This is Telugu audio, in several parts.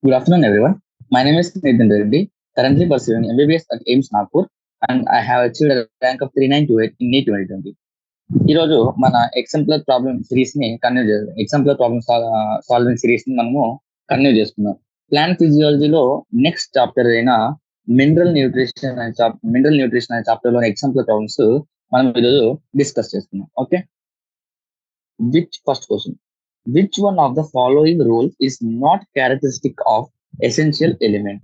Good afternoon, everyone. My name is Nitin Readdy, currently pursuing MBBS at AIMS Nagpur, and I have achieved a rank of 3928 in NEET 2020. ఈరోజు మన ఎగ్జాంపులర్ ప్రాబ్లమ్ సిరీస్ ని ఎగ్జాంపులర్ ప్రాబ్లమ్ సాల్వింగ్ సిరీస్ ని మనము కంటిన్యూ చేసుకున్నాం. ప్లాంట్ ఫిజియాలజీలో నెక్స్ట్ చాప్టర్ అయిన మినరల్ న్యూట్రిషన్ అనే చాప్టర్ లో ఎగ్జాంపులర్ ప్రాబ్లమ్స్ మనం ఈరోజు డిస్కస్ చేసుకున్నాం. Okay, first question, which one of the following rules is not characteristic of essential element?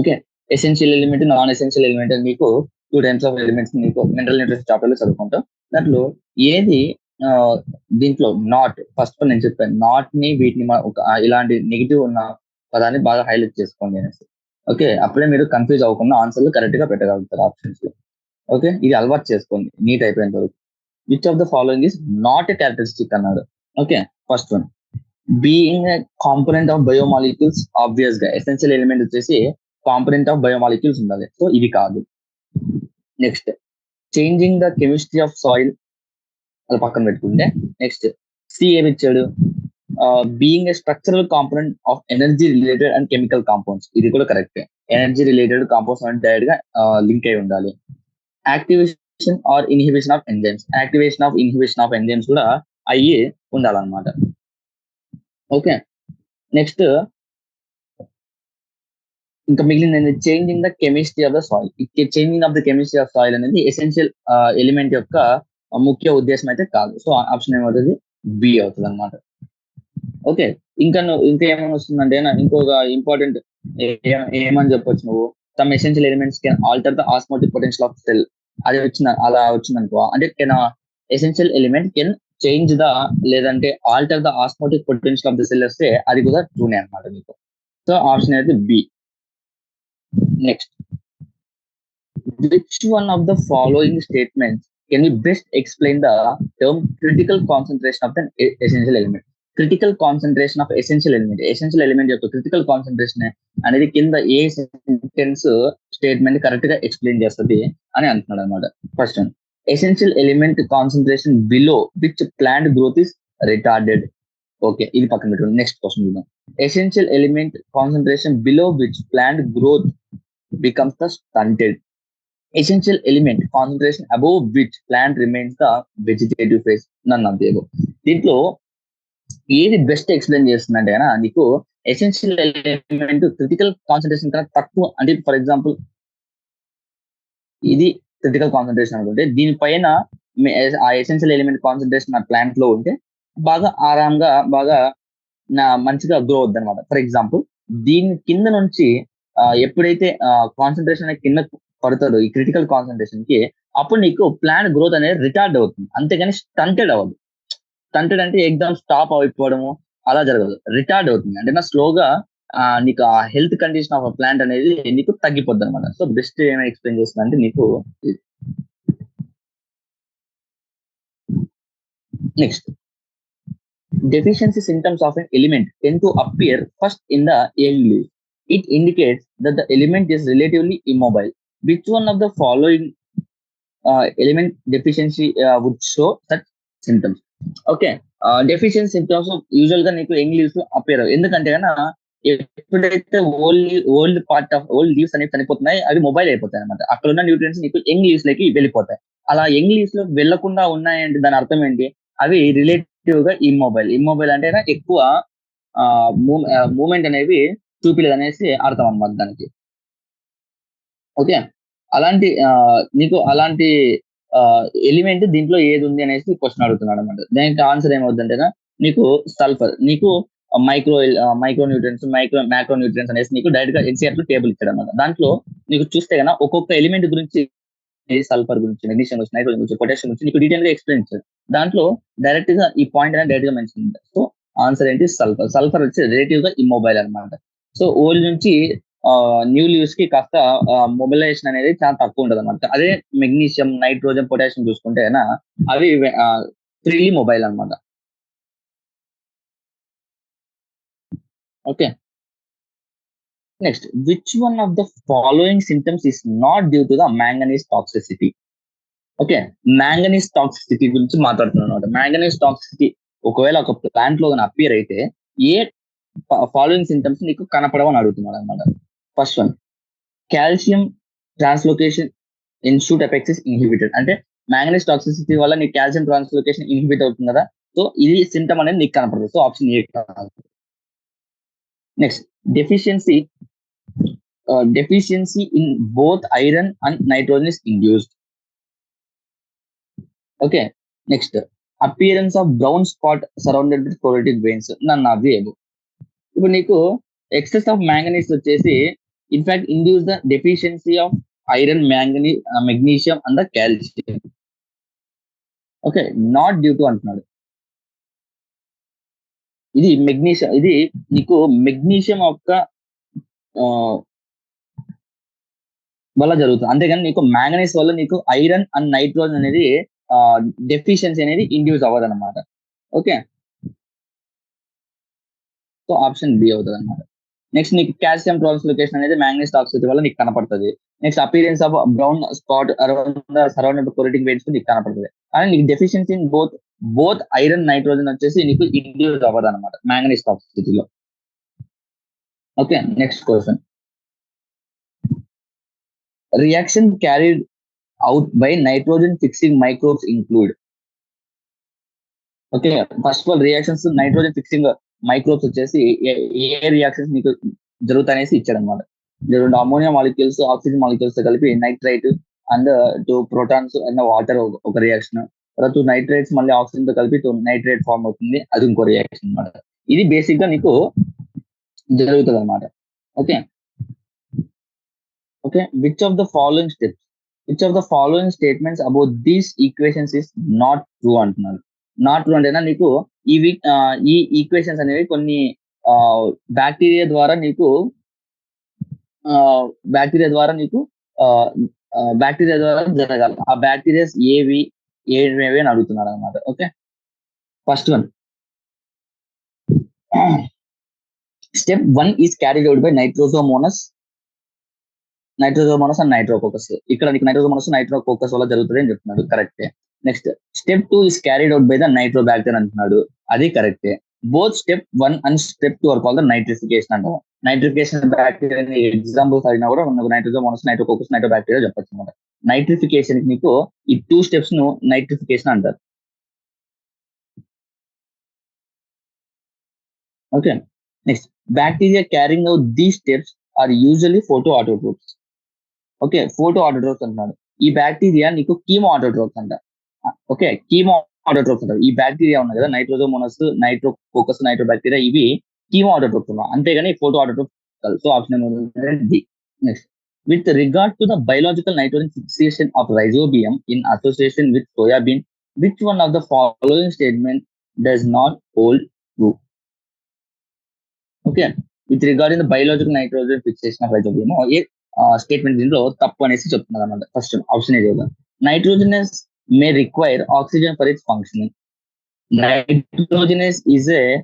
Okay, essential element, non essential element అని మీకు 2 types of elements మీకు మినరల్ న్యూట్రిషన్ చాప్టర్ లో చదువుకుంటాం. దాంట్లో ఏది దీంట్లో నాట్, ఫస్ట్ నేను చెప్పాను నాట్ ని వీటిని ఇలాంటి నెగిటివ్ ఉన్న పదాన్ని బాగా హైలైట్ చేసుకోండి అనేసి. ఓకే, అప్పుడే మీరు కన్ఫ్యూజ్ అవ్వకుండా ఆన్సర్లు కరెక్ట్ గా పెట్టగలుగుతారు ఆప్షన్స్ లో. ఓకే, ఇది అలవాటు చేసుకోండి నీట్ అయిపోయేంత వరకు. Which of the following is not a characteristic అన్నాడు. Okay, first one, being a component of biomolecules. Obvious గా ఎసెన్షియల్ ఎలిమెంట్ వచ్చేసి కాంపోనెంట్ ఆఫ్ బయోమాలిక్యూల్స్ ఉండాలి, సో ఇది కాదు. Next, changing the chemistry of soil, అది పక్కన పెట్టుకుంటే. నెక్స్ట్, సి ఏమి ఇచ్చాడు, being a structural component of energy related and chemical compounds, ఇది కూడా కరెక్ట్. ఎనర్జీ రిలేటెడ్ కాంపౌండ్స్ అంటే డైరెక్ట్ గా లింక్ అయి ఉండాలి. Activation are inhibition of enzymes, inhibition of enzymes కూడా అయ్యి ఉండాలన్నమాట. ఓకే, నెక్స్ట్ ఇంకా మిగిలిన changing the chemistry of the soil. Changing of the chemistry of soil అనేది ఎసెన్షియల్ ఎలిమెంట్ యొక్క ముఖ్య ఉద్దేశం అయితే కాదు, సో ఆప్షన్ ఏమవుతుంది, బి అవుతుంది అనమాట. ఓకే, ఇంకా ఏమైనా వస్తుందంటే ఇంకొక ఇంపార్టెంట్ ఏమని చెప్పొచ్చు నువ్వు, some essential elements can alter the osmotic potential of cell. అది అలా వచ్చిందనుకో, అంటే essential element can change the లేదంటే alter the osmotic potential of the cell వస్తే అది కూడా ట్రూనే అనమాట మీకు. సో ఆప్షన్ అయితే B. Next, which one of the following statements can be best explain the term critical concentration of the essential element? Critical concentration of essential element యొక్క క్రిటికల్ కాన్సన్ట్రేషన్ అనేది కింద ఏ సెంటెన్స్ స్టేట్మెంట్ కరెక్ట్ గా ఎక్స్ప్లెయిన్ చేస్తుంది అని అంటున్నాడు అనమాట. First one, essential element concentration below which plant growth is retarded. Okay, ఇది పక్కన పెట్టుకోండి. నెక్స్ట్ క్వశ్చన్ చూద్దాం. Essential element concentration below which plant growth becomes the stunted. Essential element concentration above which plant remains the vegetative phase. నన్ను అంతే. దీంట్లో ఏది బెస్ట్ ఎక్స్ప్లెయిన్ చేస్తుందంటే నీకు ఎసెన్షియల్ ఎలిమెంట్ క్రిటికల్ కాన్సన్ట్రేషన్ కన్నా తక్కువ, అంటే ఫర్ ఎగ్జాంపుల్ ఇది క్రిటికల్ కాన్సన్ట్రేషన్ అనుకుంటే దీనిపైన ఆ ఎసెన్షియల్ ఎలిమెంట్ కాన్సన్ట్రేషన్ ఆ ప్లాంట్ లో ఉంటే బాగా ఆరాంగా బాగా మంచిగా గ్రో అవుద్ది అనమాట. ఫర్ ఎగ్జాంపుల్ దీని కింద నుంచి ఎప్పుడైతే కాన్సన్ట్రేషన్ అనేది కింద పడతాడో ఈ క్రిటికల్ కాన్సన్ట్రేషన్ కి, అప్పుడు నీకు ప్లాంట్ గ్రోత్ అనేది రిటార్డ్ అవుతుంది, అంతేగాని స్టంటెడ్ అవ్వదు. స్టంటెడ్ అంటే ఎగ్జామ్ స్టాప్ అయిపోవడము అలా జరగదు, రిటార్డ్ అవుతుంది. అంటే స్లోగా నీకు ఆ హెల్త్ కండిషన్ ఆఫ్ ప్లాంట్ అనేది నీకు తగ్గిపోద్ది అనమాట. సో బెస్ట్ ఏమైనా ఎక్స్ప్లెయిన్ చేస్తుంది అంటే నీకు. Next, deficiency symptoms of an element tend to appear first in the young leaf. It indicates that the element is relatively immobile. Which one of the following element deficiency would show such symptoms? Okay, deficiency symptoms usual గా నీకు యంగ్ లీవ్స్ లో అపేర్ అవ్వవు. ఎందుకంటే ఎప్పుడైతే ఓల్డ్ లీవ్స్ అనేవి చనిపోతున్నాయి, అవి మొబైల్ అయిపోతాయి అనమాట. అక్కడ ఉన్న న్యూట్రియన్స్ నీకు యంగ్ లీవ్స్ లోకి వెళ్ళిపోతాయి. అలా యంగ్ లీవ్స్ లో వెళ్లకుండా ఉన్నాయంటే దాని అర్థం ఏంటి, అవి రిలేటివ్ గా ఇమ్మొబైల్ అంటే ఎక్కువ మూమెంట్ అనేవి చూపిలేదు అనేసి అర్థం అనమాట దానికి. ఓకే, నీకు అలాంటి ఎలిమెంట్ దీంట్లో ఏది ఉంది అనేసి క్వశ్చన్ అడుగుతున్నాడు అనమాట. దానికి ఆన్సర్ ఏమవుతుందంటే నీకు సల్ఫర్, నీకు మైక్రో న్యూట్రియన్స్ మ్యాక్రో న్యూట్రియన్స్ అనేసి నీకు డైరెక్ట్ గా NCERT లో టేబుల్ ఇచ్చాడు అనమాట. దాంట్లో నీకు చూస్తే కన్నా ఒక్కొక్క ఎలిమెంట్ గురించి, సల్ఫర్ గురించి, మెగ్నీషియం గురించి, నైట్రోజన్ గురించి, పొటాషియం గురించి నీకు డీటెయిల్ గా ఎక్స్ప్లెయిన్ ఇచ్చాడు. దాంట్లో డైరెక్ట్ గా ఈ పాయింట్ అనేది డైరెక్ట్ గా మెన్షన్ ఉంది. సో ఆన్సర్ ఏంటి, సల్ఫర్ వచ్చి రిలేటివ్ గా ఇమ్మొబైల్ అనమాట. సో ఓల్డ్ నుంచి న్యూ లీవ్స్ కి కాస్త మొబిలైజేషన్ అనేది చాలా తక్కువ ఉంటుంది అనమాట. అదే మెగ్నీషియం, నైట్రోజన్, పొటాషియం చూసుకుంటే అవి ఫ్రీలీ మొబైల్ అనమాట. Okay, next, which one of the following symptoms is not due to the manganese toxicity? Okay, manganese toxicity గురించి మాట్లాడుతున్నాను అనమాట. మ్యాంగనీస్ టాక్సిసిటీ ఒకవేళ ఒక ప్లాంట్ లో అపియర్ అయితే ఏ ఫాలోయింగ్ సింటమ్స్ నీకు కనపడవని అడుగుతున్నాడు అనమాట. First one, calcium translocation in shoot effects is inhibited. అంటే మ్యాంగనీస్ టాక్సిసిటీ వల్ల నీకు కాల్షియం ట్రాన్స్లోకేషన్ ఇన్హిబిట్ అవుతుంది కదా, సో ఇది సింటమ్ అనేది నీకు కనపడదు. So option A. Next, deficiency deficiency in both iron and nitrogen is induced. Okay. Next, appearance of brown spot surrounded with chlorotic veins, నన్ను అవి. ఇప్పుడు నీకు ఎక్సెస్ ఆఫ్ మ్యాంగనీస్ వచ్చేసి in fact induce the deficiency of iron, manganese, magnesium and the calcium. Okay, not due to అంటున్నాడు. ఇది మెగ్నీషియం, ఇది నీకు మెగ్నీషియం యొక్క వల్ల జరుగుతుంది, అంతేగాని నీకు మ్యాంగనీస్ వల్ల నీకు ఐరన్ అండ్ నైట్రోజన్ అనేది డెఫిషియన్సీ అనేది ఇండ్యూస్ అవ్వదు అనమాట. ఓకే, సో ఆప్షన్ బి అవుతుంది అనమాట. నెక్స్ట్, నీకు కాల్షియం ట్రాన్స్లోకేషన్ అనేది మ్యాంగనీస్ టాక్సిసిటీ వల్ల నీకు కనపడుతుంది. Next, appearance of brown spot around surrounded chlorotic veins నీకు కనపడుతుంది. కానీ నీకు deficiency in both iron, nitrogen వచ్చేసి నీకు ఇండ్యూస్ అవ్వదు అనమాట మ్యాంగనీస్ టాక్సిసిటీలో. Okay, next question, reaction carried out by nitrogen fixing microbes include. Okay, first of all reactions nitrogen fixing microbes వచ్చేసి ఏ రియాక్షన్స్ మీకు జరుగుతాయనేసి ఇచ్చాడు అనమాట. రెండు అమోనియా మాలిక్యూల్స్, ఆక్సిజన్ మాలిక్యూల్స్ కలిపి nitrite and 2 protons and water ఒక రియాక్షన్, తర్వాత 2 నైట్రేట్స్ మళ్ళీ ఆక్సిజన్ తో కలిపి 2 నైట్రేట్ ఫార్మ్ అవుతుంది, అది ఇంకో రియాక్షన్ అనమాట. ఇది బేసిక్ గా నీకు జరుగుతుంది అనమాట. Okay. Okay, which of the following statements about these equations is not true అంటున్నారు. నాట్ ట్రూ అంటేనా నీకు ఈ ఈక్వేషన్స్ అనేవి కొన్ని బ్యాక్టీరియా ద్వారా నీకు జరగాలి. ఆ బ్యాక్టీరియాస్ ఏవి అని అడుగుతున్నారు అనమాట. Okay, first one, step 1 is carried out by Nitrosomonas and Nitrococcus. ఇక్కడ నీకు నైట్రోజోమోనస్, నైట్రోకోకస్ వల్ల జరుగుతుంది అని చెప్తున్నాడు, కరెక్టే. Next, step 2 is carried out by the nitrobacteria అంటున్నాడు, అది కరెక్టే. Both step 1 and step 2 are called the nitrification అంటారు. నైట్రిఫికేషన్ బ్యాక్టీరియా ఎగ్జాంపుల్స్ అయినా కూడా మనకు నైట్రోజోమోనస్, నైట్రోకోకస్, నైట్రోబాక్టీరియా చెప్పచ్చు అనమాట. నైట్రిఫికేషన్ నీకు ఈ 2 స్టెప్స్ ను నైట్రిఫికేషన్ అంటారు. Okay, next, bacteria carrying out these steps are usually photoautotrophs. Okay, photoautotrophs అంటున్నాడు. ఈ బ్యాక్టీరియా నీకు కీమో ఆటోట్రోప్స్ అంట. ఓకే, కీమో ఆటోట్రోప్స్ అంటారు. ఈ బ్యాక్టీరియా ఉన్నాయి కదా, నైట్రోజోమోనస్, నైట్రోకోకస్, నైట్రోబాక్టీరియా, ఇవి కీమో ఆటోట్రోప్స్ ఉన్నాయి, అంతేగాని ఫోటో ఆటోట్రోప్స్ కాదు. So option D. Next, with regard to the biological nitrogen fixation of Rhizobium in association with soybean, which one of the following statement does not hold true. Okay, with regarding the biological nitrogen fixation of Rhizobium, ఏ స్టేట్మెంట్ దీంట్లో తప్పు అనేసి చెప్తున్నారు అనమాట. ఫస్ట్ ఆప్షన్ ఏ చూద్దాం. Nitrogenous may require oxygen for its functioning. Nitrogenous is a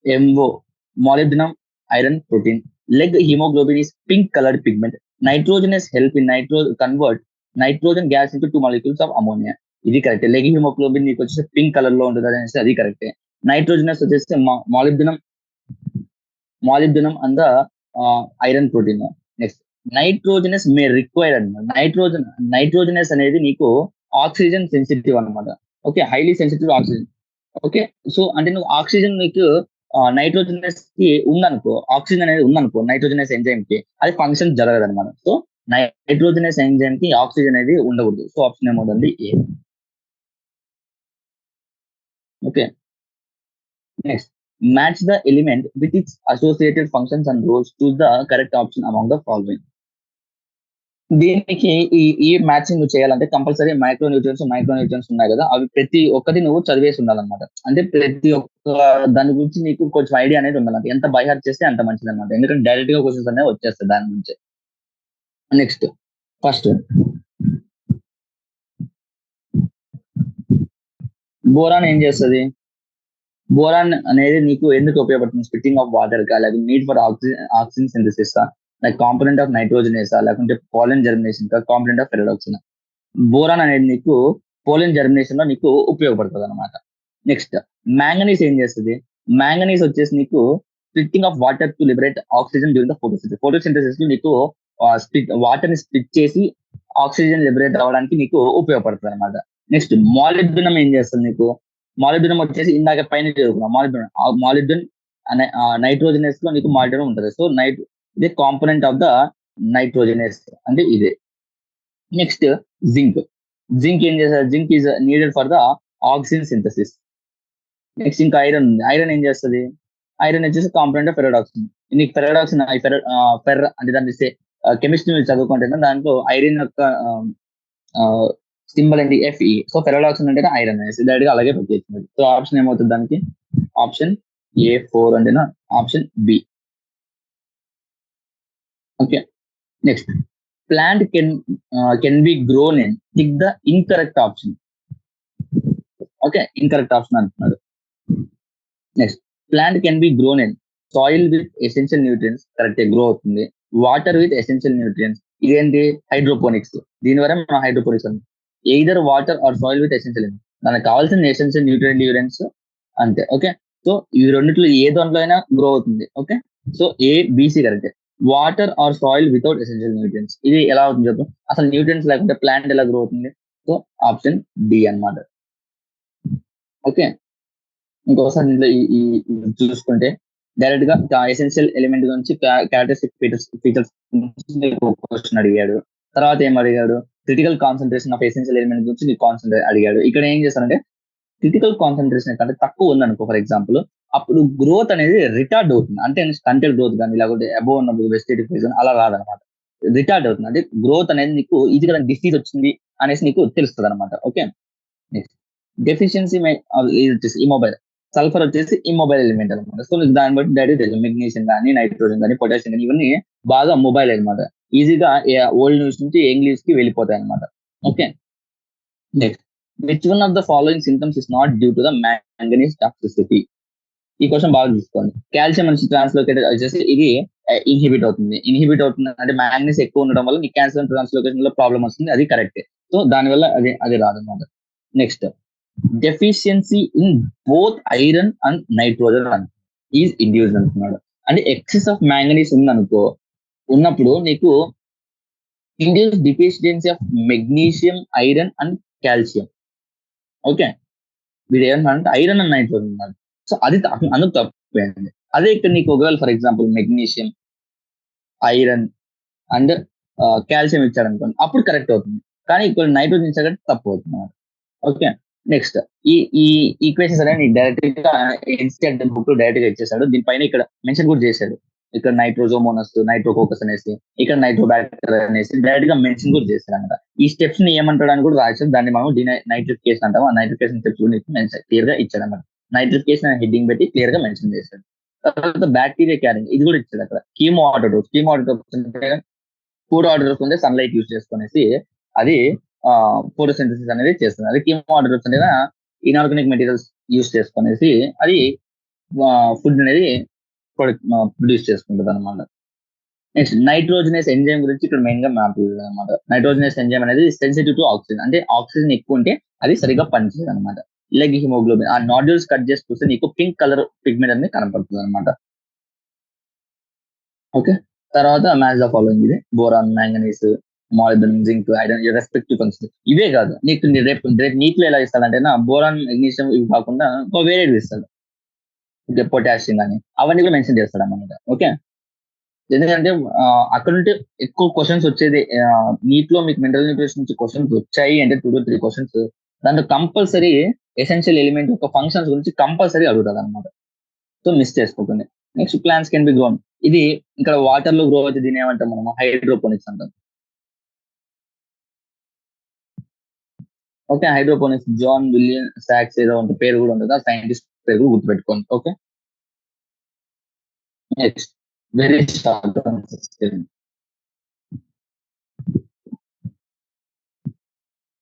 MO, molybdenum iron protein. Leg hemoglobin is pink colored pigment. Nitrogenous help in convert nitrogen gas into 2 molecules of ammonia. ఇది కరెక్ట్. లెగ్ హిమోగ్లోబిన్ నీకు వచ్చేసి పింక్ కలర్ లో ఉంటుంది అనేసి అది కరెక్ట్. నైట్రోజనస్ వచ్చేసి molybdenum and iron protein. Next, nitrogenous may require అనమాట. నైట్రోజనస్ అనేది నీకు ఆక్సిజన్ సెన్సిటివ్ అనమాట. Okay, highly sensitive oxygen. Okay, so అంటే నువ్వు ఆక్సిజన్ నీకు నైట్రోజనస్ కి ఉందనుకో, ఆక్సిజన్ అనేది ఉందనుకో నైట్రోజనస్ ఎంజైమ్ కి, అది ఫంక్షన్ జరగదు అనమాట. సో నైట్రోజనస్ ఎంజైమ్ కి ఆక్సిజన్ అనేది ఉండకూడదు. సో ఆప్షన్ ఏమవుతుంది, A. Okay, next, match the element with its associated functions and roles, choose the correct option among the following. దీనికి ఈ మ్యాచింగ్ నువ్వు చేయాలంటే కంపల్సరీ మైక్రో న్యూట్రియన్స్ ఉన్నాయి కదా, అవి ప్రతి ఒక్కటి నువ్వు చదివేసి ఉండాలన్నమాట. అంటే ప్రతి ఒక్క దాని గురించి నీకు కొంచెం ఐడియా అనేది ఉండాలంటే, ఎంత బైహార్ట్ చేస్తే అంత మంచిది అనమాట. ఎందుకంటే డైరెక్ట్ గా క్వశ్చన్స్ అనేవి వచ్చేస్తాయి దాని నుంచి. నెక్స్ట్, ఫస్ట్ బోరాన్ ఏం చేస్తుంది? బోరాన్ అనేది నీకు ఎందుకు ఉపయోగపడుతుంది? స్ప్లిట్టింగ్ ఆఫ్ వాటర్ గా, లేకపోతే need for oxygen synthesis, like component of నైట్రోజనేసా, లేకుంటే పోలెన్ జర్మినేషన్ కా, కాంపోనెంట్ ఆఫ్ పెరాడాక్సిన్. బోరాన్ అనేది నీకు పోలెన్ జర్మినేషన్ లో నీకు ఉపయోగపడుతుంది అనమాట. నెక్స్ట్, మ్యాంగనీస్ ఏం చేస్తుంది? మ్యాంగనీస్ వచ్చేసి నీకు splitting of water to liberate oxygen during the photosynthesis. Photosynthesis లో నీకు వాటర్ ని స్ప్లిట్ చేసి ఆక్సిజన్ లిబరేట్ అవ్వడానికి నీకు ఉపయోగపడుతుంది అనమాట. నెక్స్ట్ మాలిబ్డినం ఏం చేస్తుంది నీకు? మాలిబ్డినం వచ్చేసి ఇందాక పైన చదువుకున్నాం. మాలిబ్డినం నైట్రోజనస్ లో నీకు మాలిబ్డినం ఉంటుంది. సో ఇది కాంపోనెంట్ ఆఫ్ ద నైట్రోజనస్ అంటే ఇదే. Next zinc. జింక్ ఏం చేస్తారు? Zinc is needed for the oxygen synthesis. Next ఇంకా ఐరన్ ఉంది. ఐరన్ ఏం చేస్తుంది? ఐరన్ వచ్చేసి కాంపోనెంట్ ఆఫ్ ఫెరడాక్సిన్. నీకు ఫెరడాక్సిన్ అంటే దాన్ని కెమిస్ట్రీ మీరు చదువుకుంటే దాంట్లో ఐరన్ యొక్క సింబల్ ఏంటి? Fe. సో ఫెరడాక్సిన్ అంటే ఐరన్ అనేసి డైరెక్ట్ గా అలాగే పెట్టేసింది. సో ఆప్షన్ ఏమవుతుంది దానికి? ఆప్షన్ A4 అంటేనా option B. Okay. Next plant can be grown in. Tick the incorrect option. Okay, incorrect option అంటున్నాడు. Next plant can be grown in soil with essential nutrients. Correct, grow అవుతుంది. వాటర్ విత్ ఎసెన్షియల్ న్యూట్రియన్స్, ఇదేంటి? హైడ్రోపోనిక్స్. దీని వల్ల మనం హైడ్రోపోనిక్స్ అంటాం. Either water or soil with essential, మనకు కావాల్సిన ఎసెన్షియల్ న్యూట్రియన్స్ అంతే. ఓకే, సో ఈ రెండిట్లో ఏ దాంట్లో అయినా గ్రో అవుతుంది. Okay, so ABC correct. Water or soil without essential nutrients, ఇది ఎలా అవుతుంది చెప్పు? అసలు న్యూట్రియన్స్ లేకుంటే ప్లాంట్ ఎలా గ్రో అవుతుంది? సో ఆప్షన్ డి అన్నమాట. ఓకే, ఇంకోసారి ఇందులో చూసుకుంటే డైరెక్ట్ గా ఎసెన్షియల్ ఎలిమెంట్ గురించి క్యారెక్టరిస్టిక్ ఫీచర్స్ క్వశ్చన్ అడిగాడు. తర్వాత ఏం అడిగాడు? Critical concentration of essential element గురించి నీకు అడిగాడు. ఇక్కడ ఏం చేస్తారంటే క్రిటికల్ కాన్సన్ట్రేషన్ కంటే తక్కువ ఉందనుకో ఫర్ ఎగ్జాంపుల్, అప్పుడు గ్రోత్ అనేది రిటార్డ్ అవుతుంది. అంటే స్టంటెడ్ గ్రోత్ కానీ లేకపోతే అబోవ్ ఉన్నప్పుడు వెజిటేటివ్ ఫేజ్ అలా రాదనమాట, రిటార్డ్ అవుతుంది. అంటే గ్రోత్ అనేది నీకు ఈజీగా డిసీజ్ వచ్చింది అనేసి నీకు తెలుస్తుంది అనమాట. ఓకే, నెక్స్ట్ డెఫిషియన్సీ వచ్చేసి ఇమొబైల్. సల్ఫర్ వచ్చేసి ఇమ్మొబైల్ ఎలిమెంట్ అనమాట. సో నీకు దాన్ని బట్టి డైరెక్ట్ తెలుసు మెగ్నీషియం కానీ నైట్రోజన్ కానీ పొటాషియం కానీ ఇవన్నీ బాగా మొబైల్ అనమాట. ఈజీగా ఓల్డ్ న్యూస్ నుంచి ఇంగ్లీష్ కి వెళ్ళిపోతాయి అనమాట. Okay, next which one of the following symptoms is not due to the manganese toxicity. ఈ క్వశ్చన్ బాగా చూసుకోండి. కాల్షియం నుంచి ట్రాన్స్లోకేటెడ్ వచ్చేసి ఇది ఇన్హిబిట్ అవుతుంది అంటే మ్యాంగనీస్ ఎక్కువ ఉండడం వల్ల ఈ కాల్షియం ట్రాన్స్లోకేషన్ లో ప్రాబ్లం వస్తుంది. అది కరెక్ట్. సో దానివల్ల అది రాదన్నమాట. Next deficiency in both iron and nitrogen is induced అంటున్నాడు. అంటే ఎక్సెస్ ఆఫ్ మ్యాంగనీస్ ఉందనుకో, ఉన్నప్పుడు నీకు induce deficiency of magnesium, iron and calcium. Okay, వీడు ఏమంటే ఐరన్ అండ్ నైట్రోజన్ ఉన్నారు. సో అది అందుకు తప్పిపోయింది. అదే ఇక్కడ నీకు ఒకవేళ for example magnesium, iron and calcium ఇచ్చాడు అనుకోండి, అప్పుడు కరెక్ట్ అవుతుంది. కానీ ఇక్కడ నైట్రోజన్ ఇచ్చాడు తప్పు అవుతుంది. ఓకే, నెక్స్ట్ ఈ ఈక్వేషన్స్ అనేది డైరెక్ట్ గా NCERT బుక్ డైరెక్ట్ గా ఇచ్చేసాడు. దీనిపైన ఇక్కడ మెన్షన్ కూడా చేశాడు. ఇక్కడ నైట్రోజోమోనస్, నైట్రోకోకస్ అనేసి, ఇక్కడ నైట్రోబాక్టర్ అనేసి డైరెక్ట్ గా మెన్షన్ కూడా చేశాడు అనమాట. ఈ స్టెప్స్ ని ఏమంటాడు అని కూడా రాశాడు. దాన్ని మనం నైట్రిఫికేషన్ అంటాం. ఆ నైట్రిఫికేషన్ స్టెప్స్ క్లియర్ గా ఇచ్చాడు అనమాట. నైట్రిఫికేషన్ అనే హెడ్డింగ్ పెట్టి క్లియర్ గా మెన్షన్ చేశాడు. తర్వాత బ్యాక్టీరియా క్యారింగ్ ఇది కూడా ఇచ్చాడు అక్కడ. కీమో ఆటోట్రోప్స్ అంటే ఫుడ్ ఆర్డర్స్ ఉంటే సన్లైట్ యూజ్ చేసుకునేసి అది ఫోటోసింథసిస్ అనేది చేస్తుంది. అది కీమో ఆర్డర్స్ అనేది ఇన్ఆర్గానిక్ మెటీరియల్స్ యూజ్ చేసుకునేసి అది ఫుడ్ అనేది ప్రొడ్యూస్ చేసుకుంటుంది అనమాట. నెక్స్ట్ నైట్రోజనస్ ఎంజైమ్ గురించి ఇక్కడ మెయిన్ గా మాట్లాడదు అనమాట. నైట్రోజనస్ ఎంజైమ్ అనేది సెన్సిటివ్ టు ఆక్సిజన్, అంటే ఆక్సిజన్ ఎక్కువ ఉంటే అది సరిగా పనిచేయదు అనమాట. ఇలాగే హిమోగ్లోబిన్ ఆ నాడ్యూల్స్ కట్ చేసి చూస్తే నీకు పింక్ కలర్ పిగ్మెంట్ అనేది కనపడుతుంది అనమాట. ఓకే, తర్వాత మ్యాచ్ ద ఫాలోయింగ్ ఇది boron, manganese, molybdenum, zinc, iron respective function. ఇవే కాదు నీకు రేపు నీటిలో ఎలా ఇస్తాడంటే బోరాన్, మెగ్నీషియం ఇవి కాకుండా వేరేవి ఇస్తాడు. పొటాషియం కానీ అవన్నీ కూడా మెన్షన్ చేస్తాడు అన్నమాట. ఓకే, ఎందుకంటే అక్కడ నుండి ఎక్కువ క్వశ్చన్స్ వచ్చేది నీటిలో మీకు మినరల్ న్యూట్రిషన్ నుంచి క్వశ్చన్స్ వచ్చాయి అంటే 2 to 3 క్వశ్చన్స్ దాంట్లో కంపల్సరీ ఎసెన్షియల్ ఎలిమెంట్ యొక్క ఫంక్షన్స్ గురించి కంపల్సరీ అడుగుతుంది అనమాట. సో మిస్ చేసుకోకండి. Next plants can be grown. ఇది ఇక్కడ వాటర్ లో గ్రో అయితే దీని ఏమంటాం మనం? హైడ్రోపోనిక్స్ అంటాం. ఓకే, హైడ్రోపోనిక్స్ జాన్ విలియం సాక్స్ ఏదో ఉంటుంది పేరు కూడా ఉంటుంది. ఆ సైంటిస్ట్ పేరు కూడా గుర్తుపెట్టుకోండి. Okay, next very short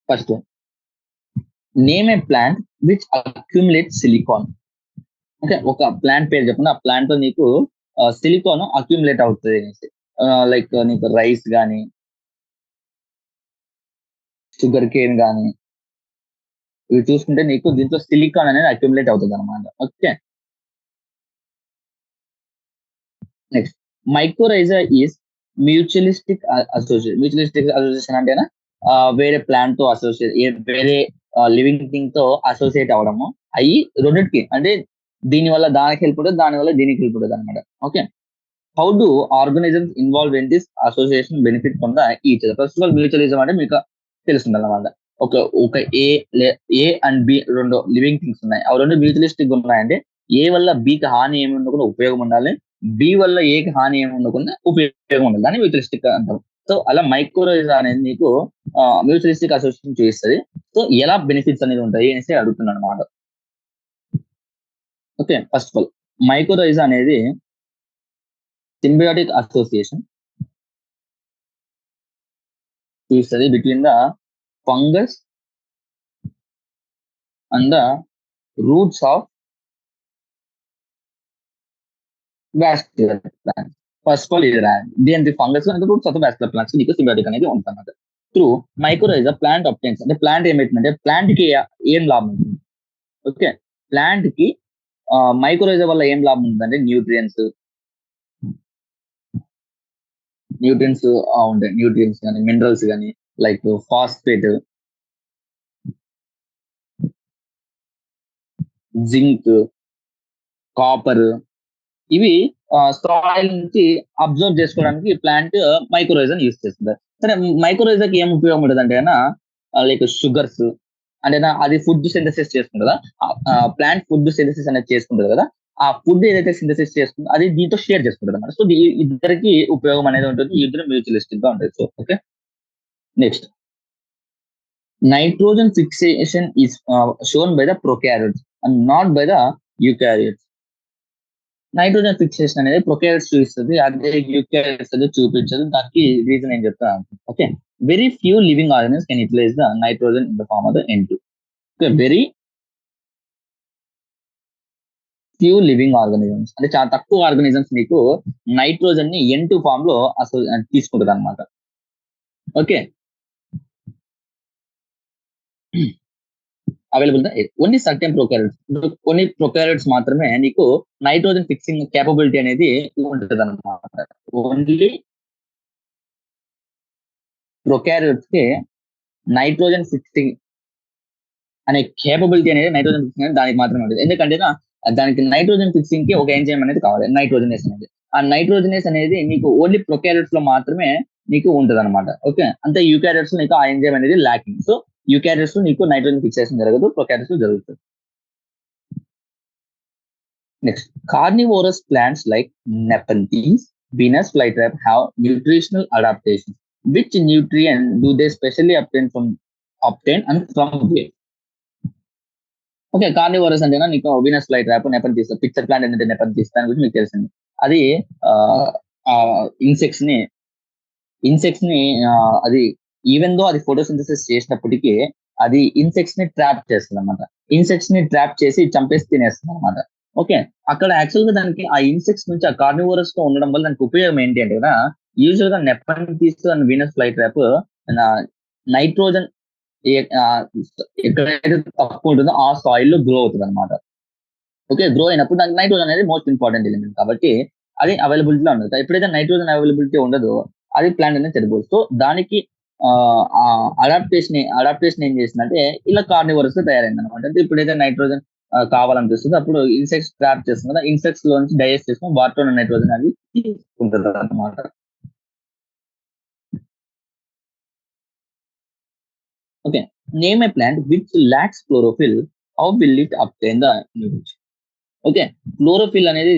first name a plant which accumulate silicon. Okay, ఒక ప్లాంట్ పేరు చెప్పండి. ఆ ప్లాంట్ లో నీకు సిలికాన్ అక్యుములేట్ అవుతుంది అనేసి. లైక్ నీకు రైస్ కానీ షుగర్ కేన్ కానీ ఇవి చూసుకుంటే నీకు దీంట్లో సిలికాన్ అనేది అక్యుములేట్ అవుతుంది అనమాట. Okay, next mycorrhiza is mutualistic association. Mutualistic association అంటేనా వేరే ప్లాంట్ తో అసోసియేట్, వేరే లివింగ్ థింగ్ తో అసోసియేట్ అవడము అయ్యి రెండింటికి అంటే దీని వల్ల దానికి హెల్ప్ ఉంటుంది, దాని వల్ల దీనికి హెల్ప్ ఉంటుంది అనమాట. Okay, how do organisms involve in this association benefit from the each other. First of all mutualism అంటే మీకు తెలుస్తుంది అన్నమాట. ఒక ఒక ఏ అండ్ బి రెండు లివింగ్ థింగ్స్ ఉన్నాయి, అవి రెండు మ్యూచువలిస్టిక్ ఉన్నాయంటే ఏ వల్ల బికి హాని ఏమి ఉండకుండా ఉపయోగం ఉండాలి, బి వల్ల ఏకి హాని ఏమి ఉండకుండా ఉపయోగం ఉండాలి, దాన్ని మ్యూచువలిస్టిక్ అంటారు. సో అలా మైక్రోరైజా అనేది మీకు మ్యూచువలిస్టిక్ అసోసియేషన్ చూపిస్తుంది. సో ఎలా బెనిఫిట్స్ అనేది ఉంటాయి అనేసి అడుగుతున్నాను అనమాట. ఓకే, ఫస్ట్ ఆఫ్ ఆల్ మైక్రోరైజా అనేది సింబియాటిక్ అసోసియేషన్ చూస్తుంది between the fungus and the roots of vascular plants. First of all ఇది దేనికి ఫంగస్ అంటే రూట్స్ ఆఫ్ వాస్కులర్ ప్లాంట్స్ నీకు సింబియాటిక్ అనేది ఉంటుంది. త్రూ మైక్రోరైజా ప్లాంట్ అబ్టైన్స్ అంటే ప్లాంట్ ఏమైతుందంటే ప్లాంట్ కి ఏం లాభం ఉంటుంది. ఓకే, ప్లాంట్ కి మైక్రోరైజా వల్ల ఏం లాభం ఉంటుందంటే న్యూట్రియన్స్ ఉంటాయి, న్యూట్రియన్స్ కానీ మినరల్స్ కానీ లైక్ ఫాస్ఫేట్, జింక్, కాపర్, ఇవి సాయిల్ నుంచి అబ్జర్వ్ చేసుకోవడానికి ప్లాంట్ మైక్రోరైజా యూస్ చేస్తుంది. సరే, మైక్రోరైజాకి ఏం ఉపయోగం ఉంటుంది అంటే లైక్ షుగర్స్ అంటే అది ఫుడ్ సింథసిస్ చేసుకుంటుంది కదా, ప్లాంట్ ఫుడ్ సింథసిస్ అనేది చేసుకుంటుంది కదా, ఆ ఫుడ్ ఏదైతే సింథసిస్ చేసుకుందో అది దీంతో షేర్ చేసుకుంటుంది అనమాట. సో ఇద్దరికి ఉపయోగం అనేది ఉంటుంది, ఇద్దరు మ్యూచువలిస్టిక్ గా ఉంటుంది. So okay, next nitrogen fixation is shown by the prokaryotes and not by the eukaryotes. Nitrogen fixation అనేది ప్రొకారియోట్స్ చూపిస్తుంది, అదే యూకారియోట్స్ అది చూపించదు. దానికి రీజన్ ఏం చెప్తాను. Okay, very few living organisms can utilize the nitrogen in the form of the N2. Okay, very few living organisms అంటే చాలా తక్కువ ఆర్గానిజమ్స్ మీకు నైట్రోజన్ ని N2 ఫామ్ లో అసలు తీసుకుంటుంది అనమాట. Okay, available only certain prokaryotes, కొన్ని ప్రొకారియోట్స్ మాత్రమే నీకు నైట్రోజన్ ఫిక్సింగ్ కేపబిలిటీ అనేది ఉంటుంది అనమాట. ఓన్లీ ప్రొకారియోట్స్ కి నైట్రోజన్ ఫిక్సింగ్ అనే కేపబిలిటీ అనేది నైట్రోజన్ ఫిక్సింగ్ అనేది దానికి మాత్రమే ఉంటుంది. ఎందుకంటే దానికి నైట్రోజన్ ఫిక్సింగ్ కి ఒక ఎంజైమ్ అనేది కావాలి, నైట్రోజనేస్ అనేది. ఆ నైట్రోజనేస్ అనేది నీకు ఓన్లీ ప్రొకారియోట్స్ లో మాత్రమే నీకు ఉంటుంది అనమాట. ఓకే, అంతే యూకారియోట్స్ లో నీకు ఆ ఎంజైమ్ అనేది ల్యాకింగ్. సో యూకారియోట్స్ లో నీకు నైట్రోజన్ ఫిక్సేషన్ జరగదు, ప్రొకారియోట్స్ లో జరుగుతుంది. Next, carnivorous plants like Nepenthes, Venus flytrap have nutritional adaptation. Which nutrient do they specially obtain and from where? Okay, carnivorous అంటే నీకు Venus flytrap, Nepenthes, pitcher plant ఏంటంటే నెపంథీస్, దాని గురించి మీకు తెలిసింది. అది ఇన్సెక్ట్స్ ని అది ఈవెన్ దో అది ఫోటోసింథసిస్ చేసినప్పటికీ అది ఇన్సెక్ట్స్ ని ట్రాప్ చేస్తుంది అనమాట. ఇన్సెక్ట్స్ ని ట్రాప్ చేసి చంపేసి తినేస్తుంది అనమాట. ఓకే, అక్కడ యాక్చువల్ గా దానికి ఆ ఇన్సెక్ట్స్ నుంచి ఆ కార్నివోరస్ గా ఉండడం వల్ల దానికి ఉపయోగం ఏంటి అంటే కదా, యూజువల్ గా Nepenthes and Venus flytrap nitrogen ఎక్కడైతే తక్కువ ఉంటుందో ఆ సాయిల్ లో గ్రో అవుతుంది అనమాట. ఓకే, గ్రో అయినప్పుడు దానికి నైట్రోజన్ అనేది మోస్ట్ ఇంపార్టెంట్ ఎలిమెంట్ కాబట్టి అది అవైలబిలిటీలో ఉండదు. ఎప్పుడైతే నైట్రోజన్ అవైలబిలిటీ ఉండదో అది ప్లాంట్ అనేది చనిపోతుంది. సో దానికి అడాప్టేషన్ ఏం చేసిందంటే ఇలా కార్నివరస్ తయారైంది అనమాట. అంటే ఇప్పుడైతే నైట్రోజన్ కావాలనిపిస్తుంది అప్పుడు ఇన్సెక్ట్స్ ట్రాప్ చేస్తుంది కదా, ఇన్సెక్ట్స్ లో నుంచి డైజెస్ట్ చేసుకుని వాటిలో నైట్రోజన్ అది తీసుకుంటుంది అనమాట. Okay, name a plant which lakhs chlorophyll, how will it obtain the nutrition. Okay, chlorophyll అనేది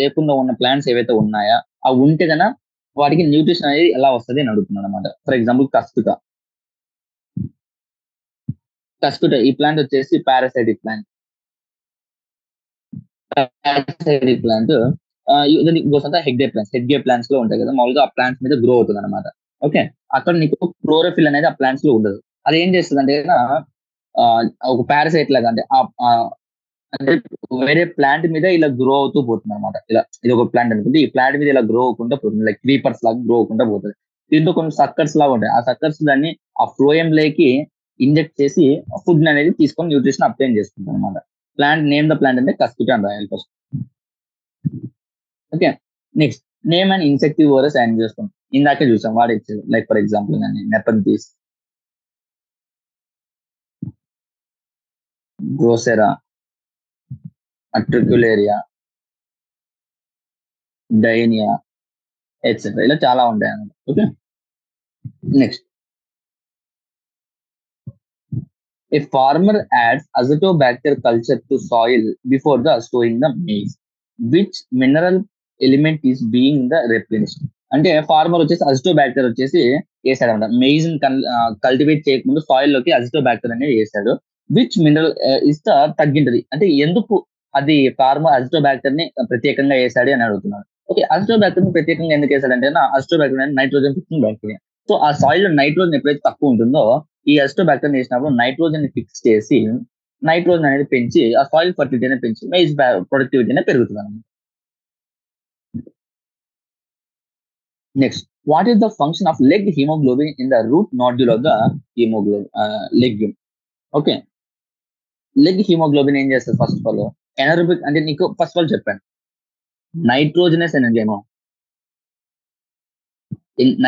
లేకుండా ఉన్న ప్లాంట్స్ ఏవైతే ఉన్నాయా అవి ఉంటే కన్నా వాటికి న్యూట్రిషన్ అనేది ఎలా వస్తుంది అని అడుగుతున్నాను అనమాట. ఫర్ ఎగ్జాంపుల్ కస్కుట ఈ ప్లాంట్ వచ్చేసి పారాసైటిక్ ప్లాంట్. హెగ్డే ప్లాంట్స్ లో ఉంటాయి కదా, మామూలుగా ఆ ప్లాంట్స్ మీద గ్రో అవుతుంది అనమాట. ఓకే, అక్కడ నీకు క్లోరోఫిల్ అనేది ఆ ప్లాంట్స్ లో ఉండదు. అది ఏం చేస్తుంది అంటే ఒక పారాసైట్ లాగా అంటే వేరే ప్లాంట్ మీద ఇలా గ్రో అవుతూ పోతుంది అనమాట. ఇలా ఇది ఒక ప్లాంట్ అనుకుంటే ఈ ప్లాంట్ మీద ఇలా గ్రో అవ్వకుండా పోతుంది, లైక్ క్రీపర్స్ లాగా గ్రో అవ్వకుండా పోతుంది. దీంతో కొన్ని సక్కర్స్ లాగా ఉంటాయి, ఆ సక్కర్స్ దాన్ని ఆ ఫ్లోయం లేకి ఇంజెక్ట్ చేసి ఫుడ్ అనేది తీసుకొని న్యూట్రిషన్ అప్టైన్ చేసుకుంటాం అనమాట. ప్లాంట్ నేమ్ ద ప్లాంట్ అంటే కస్కుటా అని రాయాలి first. Okay, next name and insectivorous and చేస్తాం. ఇందాకే చూసాం వాడు ఇచ్చాడు. లైక్ ఫర్ ఎగ్జాంపుల్ నేను నెపంతీస్, గ్రోసెరా, అట్రిక్యులేరియా, డైనియా ఎట్సెట్రా, ఇలా చాలా ఉంటాయి అన్నమాట. Okay, next, a farmer adds azotobacter culture to soil before the storing the maize. Which mineral element is being the replenished? అంటే ఫార్మర్ వచ్చేసి అజిటోబ్యాక్టర్ వచ్చేసి వేసాడు అనమాట. మెయిజ్ కల్టివేట్ చేయకముందు సాయిల్ లోకి అజిటోబ్యాక్టర్ అనేది వేసాడు. విచ్ మినరల్ ఇస్ ద తగ్గింటది అంటే ఎందుకు అది ఫార్మర్ అజిటోబ్యాక్టర్ ని ప్రత్యేకంగా వేసాడు అని అడుగుతున్నాడు. ఓకే, అజిటోబ్యాక్టర్ ని ప్రత్యేకంగా ఎందుకు వేసాడంటే అజిటోబ్యాక్టర్ అనేది నైట్రోజన్ ఫిక్సింగ్ బ్యాక్టీరియా. సో ఆ సాయిల్ లో నైట్రోజన్ ఎప్పుడైతే తక్కువ ఉంటుందో ఈ అజిటోబ్యాక్టర్ వేసినప్పుడు నైట్రోజన్ ని ఫిక్స్ చేసి నైట్రోజన్ అనేది పెంచి ఆ సాయిల్ ఫర్టిలిటీ అనేది పెంచి మెయిజ్ ప్రొడక్టివిటీ అనేది పెరుగుతుంది అన్నమాట. Next, what is the function of leg haemoglobin in the route nodule of the haemoglobin legume? Okay, leg haemoglobin ఏం చేస్తుంది? ఫస్ట్ ఆఫ్ ఆల్ ఎనరోబిక్ అంటే నీకు ఫస్ట్ ఆఫ్ ఆల్ చెప్పాను, నైట్రోజనస్ అనే ఎంజైమ్,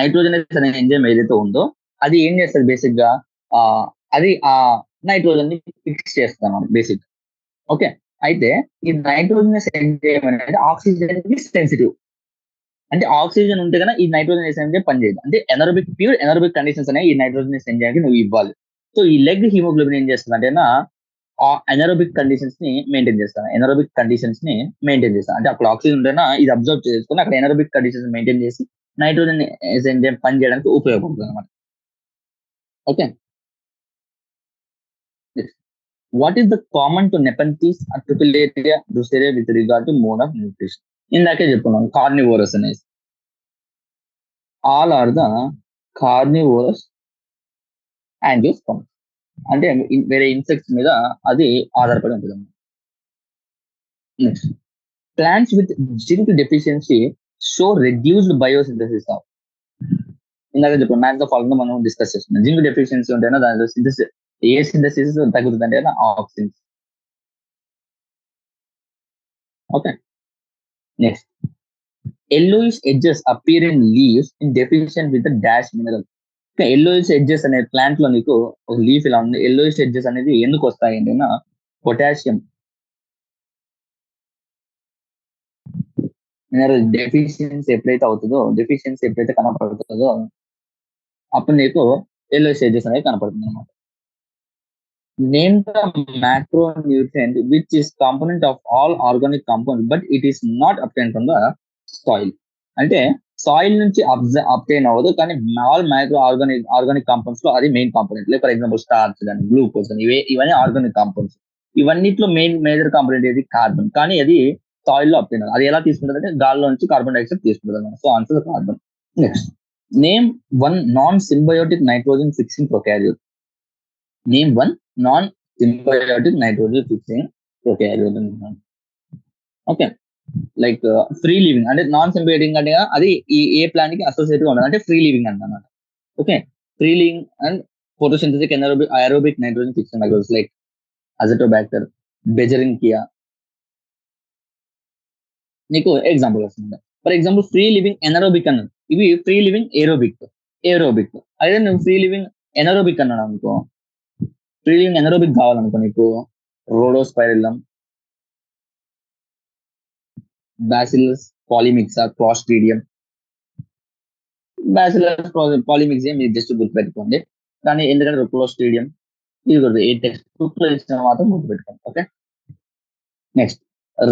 నైట్రోజనస్ అనే ఎంజైమ్ ఏదైతే ఉందో అది ఏం చేస్తుంది బేసిక్ గా, ఆ అది ఆ నైట్రోజన్ ని ఫిక్స్ చేస్తాను బేసిక్. ఓకే, అయితే ఈ నైట్రోజనస్ ఎంజైమ్ అనేది ఆక్సిజన్ కి సెన్సిటివ్. అంటే ఆక్సిజన్ ఉంటే కన్నా ఈ నైట్రోజన్ ఎంజైమ్ పనిచేయదు. అంటే ఎనరోబిక్ ప్యూర్ ఎనరోబిక్ కండిషన్స్ అనేవి ఈ నైట్రోజన్ ఎంజైమ్ కి నువ్వు ఇవ్వాలి. సో ఈ లెగ్ హిమోగ్లోబిన్ ఏం చేస్తుంది అంటే ఆ ఎనరోబిక్ కండిషన్స్ ని మెయింటైన్ చేస్తాను. ఎనరోబిక్ కండిషన్స్ ని మెయింటైన్ చేస్తాను అంటే అక్కడ ఆక్సిజన్ ఉంటేనా ఇది అబ్జర్వ్ చేసుకుని అక్కడ ఎనరోబిక్ కండిషన్స్ మెయింటైన్ చేసి నైట్రోజన్ ఎంజైమ్ పని చేయడానికి ఉపయోగపడుతుంది అనమాట. Okay, what is the common to Nepenthes, Utricularia, Drosera with regard to mode of nutrition? ఇందాకే చెప్పుకున్నాం కార్నివోరస్ అనేసి. All are the carnivorous angiosperms, అంటే వేరే ఇన్సెక్ట్స్ మీద అది ఆధారపడి ఉంటుంది. Next, plants with zinc deficiency show reduced biosynthesis of. ఇందాక చెప్పాను మ్యాథ్స్ ఆఫ్ ఫాలో మనం డిస్కస్ చేస్తున్నాం. జింక్ డెఫిషియన్సీ ఉంటేనా దాని సింథసిస్ ఏ సింథసిస్ తగ్గుతుంది అంటే oxygen. Okay, next, yellowish edges appear in leaves in deficient with the dash mineral. yellowish edges అనే ప్లాంట్ లో నీకు ఒక లీఫ్ ఇలా ఉంది. yellowish edges అనేది ఎందుకు వస్తాయి అంటే పొటాషియం మినరల్ డెఫిషియన్సీ ఎప్పుడైతే కనపడుతుందో అప్పుడు నీకు yellowish edges అనేది కనపడుతుంది అనమాట. Name the macronutrient which is component of all organic compounds but it is not obtained from the soil. అంటే సాయిల్ నుంచి అబ్టైన్ అవ్వదు కానీ ఆల్ మైక్రో ఆర్గానిక్ కాంపౌండ్స్ లో అది main component. Like for example starch కానీ గ్లూకోజ్ కానీ ఇవన్నీ ఆర్గానిక్ కాంపౌండ్స్. ఇవన్నిట్లో మేజర్ కాంపోనెంట్ ఏది? కార్బన్. కానీ అది సాయిల్ లో అబ్టైన్ అవ్వదు. అది ఎలా తీసుకుంటుంది అంటే గాల్లో నుంచి కార్బన్ డైఆక్సైడ్ తీసుకుంటుంది అనమాట. So answer carbon. Next, name one non symbiotic nitrogen fixing prokaryote. Name one non symbiotic nitrogen fixing prokaryote. Okay, like free living అంటే నాన్ సింబయోటిక్ అంటే అది ఏ ప్లాంట్ కి అసోసియేట్ గా ఉండదు అంటే ఫ్రీ లివింగ్ అన్నమాట. Okay, free living and photosynthetic aerobic nitrogen fixing microbes like Azotobacter, Beijerinckia నీకు ఎగ్జాంపుల్ వస్తుంది. For example free living anaerobic అన్నది, ఇవి ఫ్రీ లివింగ్ ఏరోబిక్. అదే నువ్వు ఫ్రీ లివింగ్ ఎనరోబిక్ అన్నాడు అనుకో, ఫ్రీ లివింగ్ ఎనరోబిక్ కావాలనుకో నీకు రోడోస్పైరిల్లం, బ్యాసిల్లస్ పాలిమిక్సా, క్లాస్ట్రీడియం. బ్యాసిల్లస్ పాలిమిక్స్ మీరు జస్ట్ గుర్తుపెట్టుకోండి. కానీ ఎందుకంటే క్లోస్ట్రీడియం ఇది కూడా ఏ టెక్స్ట్ బుక్ లో ఇచ్చిన మాత్రం గుర్తుపెట్టుకోండి. Okay, next,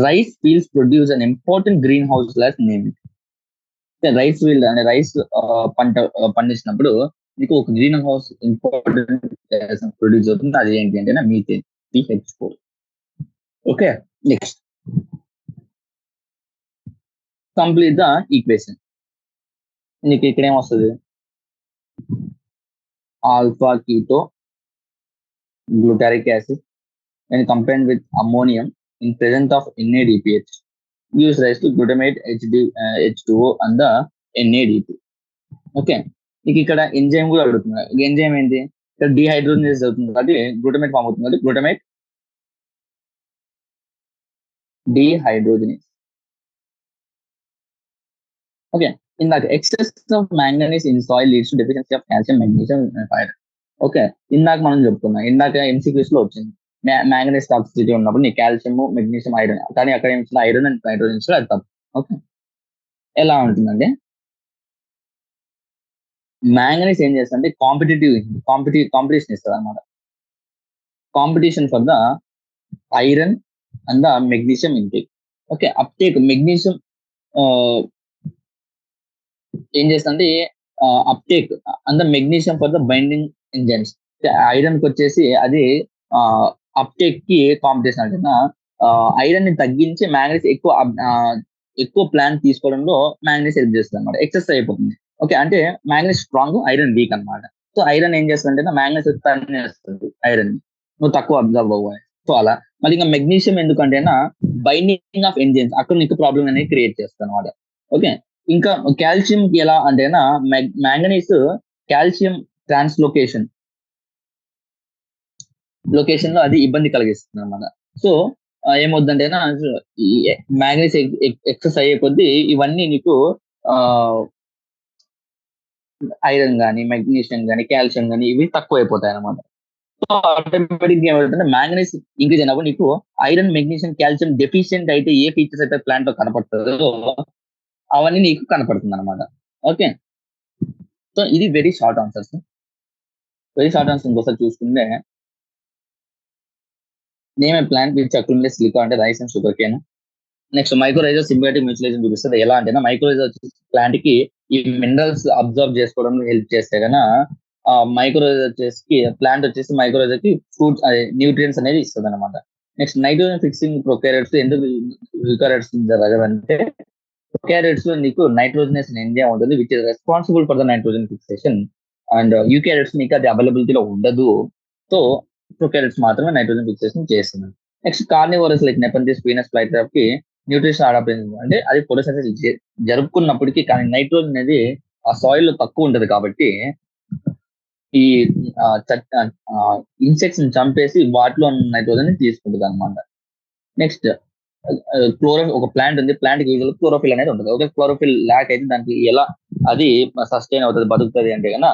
rice fields produce an important green house gas name. Rice field అంటే రైస్ పంట పండించినప్పుడు మీకు ఒక గ్రీన్ హౌస్ ఇంపార్టెంట్ ప్రొడ్యూస్ అవుతుంది. అది ఏంటి అంటే methane, PH4. Okay, next, complete the equation. నీకు ఇక్కడ ఏమొస్తుంది? Alpha keto glutaric acid when combined with ammonium in presence of NADPH gives rise to glutamate H2O and the NADP. Okay, నీకు ఇక్కడ ఎంజైమ్ కూడా అడుగుతున్నారు. ఎంజైమ్ ఏంటి? ఇక్కడ డిహైడ్రోజనేజ్ అవుతుంది కాబట్టి గ్లూటమేట్ ఫామ్ అవుతుంది కాబట్టి గ్లూటమేట్ డిహైడ్రోజనేజ్. ఓకే, ఇందాక excess of manganese in soil leads to deficiency of calcium, magnesium, iron. Okay, ఇందాక మనం చెప్పుకున్నాం, ఇందాక ఎంసీక్యూస్ లో వచ్చింది మ్యాంగనీస్ టాక్సిసిటీ ఉన్నప్పుడు నీ కాల్షియం, మెగ్నీషియం, ఐరన్, కానీ అక్కడ ఏం ఐరన్ అండ్ నైట్రోజన్ ఇచ్చారు, అది తప్పు. ఓకే, ఎలా ఉంటుందండి, మ్యాంగనీస్ ఏం చేస్తుంది, కాంపిటీషన్ ఇస్తుంది అనమాట, competition for the iron and the magnesium intake. Okay, uptake magnesium ఏం చేస్తుంది, uptake and the magnesium for the binding enzymes. Iron కి వచ్చేసి అది అప్టేక్ కి కాంపిటీషన్ అంటే ఐరన్ ని తగ్గించి మ్యాంగనీస్ ఎక్కువ ప్లాన్ తీసుకోవడంలో మ్యాంగనీస్ హెల్ప్ చేస్తుంది అనమాట, ఎక్సెస్ అయిపోతుంది. ఓకే, అంటే మ్యాంగనీస్ స్ట్రాంగ్, ఐరన్ వీక్ అనమాట. సో ఐరన్ ఏం చేస్తుందంటే మ్యాంగనీస్ చేస్తుంది ఐరన్, నువ్వు తక్కువ అబ్జర్వ్ అవ్వాలి. సో అలా మళ్ళీ ఇంకా మెగ్నీషియం ఎందుకంటే బైండింగ్ ఆఫ్ ఎంజైమ్స్, అక్కడ నీకు ప్రాబ్లమ్ అనేది క్రియేట్ చేస్తుంది అనమాట. ఓకే, ఇంకా కాల్షియం ఎలా అంటే మ్యాంగనీస్ కాల్షియం ట్రాన్స్లోకేషన్ లొకేషన్ లో అది ఇబ్బంది కలిగిస్తుంది అనమాట. సో ఏమవుతుందంటే ఈ మ్యాంగనీస్ ఎక్సెస్ అయ్యే కొద్దీ ఇవన్నీ నీకు ఐరన్ కానీ, మెగ్నీషియం కానీ, కాల్షియం కానీ ఇవి తక్కువ అయిపోతాయి అనమాట. సో ఆటోమేటిక్ ఏమవుతుందంటే మ్యాంగనీస్ ఇంక్రీజ్ అయినప్పుడు నీకు ఐరన్, మెగ్నీషియం, కాల్షియం డెఫిషియెంట్ అయితే ఏ ఫీచర్స్ అయితే ప్లాంట్ లో కనపడుతుందో అవన్నీ నీకు కనపడుతుంది అనమాట. ఓకే, సో ఇది వెరీ షార్ట్ ఆన్సర్స్. ఇంకోసారి చూసుకుంటే name a plant which accumulates silica అంటే rice and sugar cane. Next mycorrhiza symbiotic mutualization చూపిస్తుంది. ఎలా అంటే మైక్రోరైజర్ వచ్చేసి ప్లాంట్ కి ఈ మినరల్స్ అబ్జర్వ్ చేసుకోవడానికి హెల్ప్ చేస్తే కన్నా మైక్రోరైజర్ వచ్చేసి ప్లాంట్ వచ్చేసి మైక్రోరైజర్ కి ఫ్రూట్స్ న్యూట్రియన్స్ అనేది ఇస్తుంది అనమాట. నెక్స్ట్ నైట్రోజన్ ఫిక్సింగ్ ప్రొకారియట్స్ ఎందుకు యూకారియట్స్ జరగదంటే ప్రొకారియట్స్ లో నీకు నైట్రోజనస్ ఎంజైమ్ ఉంటుంది which is responsible for the nitrogen fixation, and eukaryotes నీకు అది అవైలబిలిటీలో ఉండదు. సో ప్రొకారియట్స్ మాత్రమే నైట్రోజన్ ఫిక్సేషన్ చేస్తుంది. Next carnivorous like Nepenthes, Venus flytrap కి న్యూట్రిషన్ అడాప్టేషన్ అంటే అది ఫోటోసింథసిస్ జరుపుకున్నప్పటికీ కానీ నైట్రోజన్ అనేది ఆ సాయిల్ లో తక్కువ ఉంటది కాబట్టి ఈ ఇన్సెక్ట్స్ ని చంపేసి వాటిలో నైట్రోజన్ తీసుకుంటుంది అనమాట. నెక్స్ట్ ఒక ప్లాంట్ ఉంది, ప్లాంట్ కి క్లోరోఫిల్ అనేది ఉంటుంది. ఒక క్లోరోఫిల్ ల్యాక్ అయితే దానికి ఎలా అది సస్టైన్ అవుతుంది, బతుకుతుంది అంటే కన్నా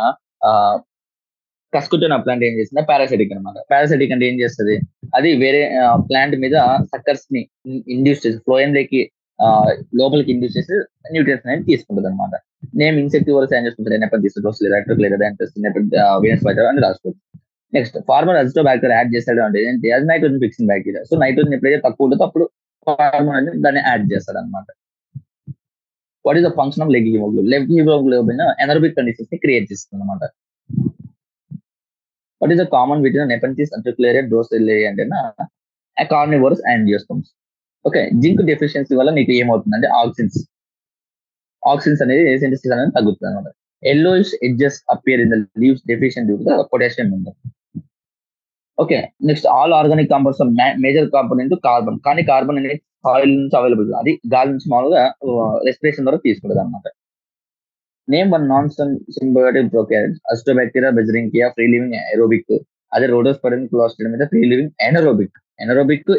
కస్కుటోన్ ప్లాంట్ ఏం చేస్తుంది, పారాసిటిక్ అనమాట. పారాసిటిక్ అంటే ఏం చేస్తుంది, అది వేరే ప్లాంట్ మీద సక్కర్స్ ని ఇండ్యూస్ చేసి ఫ్లోయంలోకి లోపలికి ఇండ్యూస్ చేసి న్యూట్రియన్స్ అనేది తీసుకుంటుంది అనమాట. నేమ్ ఇన్సెక్టివోరస్ ఏం చేసుకుంటారు, నెపంథిస్ వీనస్ ఫ్లైట్రాప్ అని రాసుకోవచ్చు. నెక్స్ట్ ఫార్మర్ అజిటోబాక్టర్ యాడ్ చేస్తాడు అంటే ఏంటి, అది nitrogen fixing bacteria. So nitrogen ఎప్పుడైతే తక్కువ ఉంటుందో అప్పుడు ఫార్మర్ అనేది దాన్ని యాడ్ చేస్తాడు అనమాట. What is the function of leg haemoglobin? Leg haemoglobin anaerobic conditions ని క్రియేట్ చేస్తుంది అనమాట. What is the common between Nepenthes, Utricularia, Drosera అంటే carnivorous angiosperms. Okay, zinc deficiency వల్ల నీకు ఏమవుతుందంటే ఆక్సిన్స్ అనేది సింథసిస్ అనేది తగ్గుతుంది అనమాట. Yellowish edges appear in the leaves deficient due to the potassium ఉంది. Okay, next all organic compounds major component carbon, కానీ కార్బన్ అనేది సాయిల్ నుంచి అవైలబుల్, అది గాలి నుంచి మామూలుగా రెస్పిరేషన్ ద్వారా తీసుకుంటుంది అనమాట. Name one non symbiotic prokaryotes, Azotobacteria, Beijerinckia, free living aerobic. అదే రోడోస్పరిన్, క్లోస్ట్రిడియం మీద ఫ్రీ లివింగ్ ఎనరోబిక్,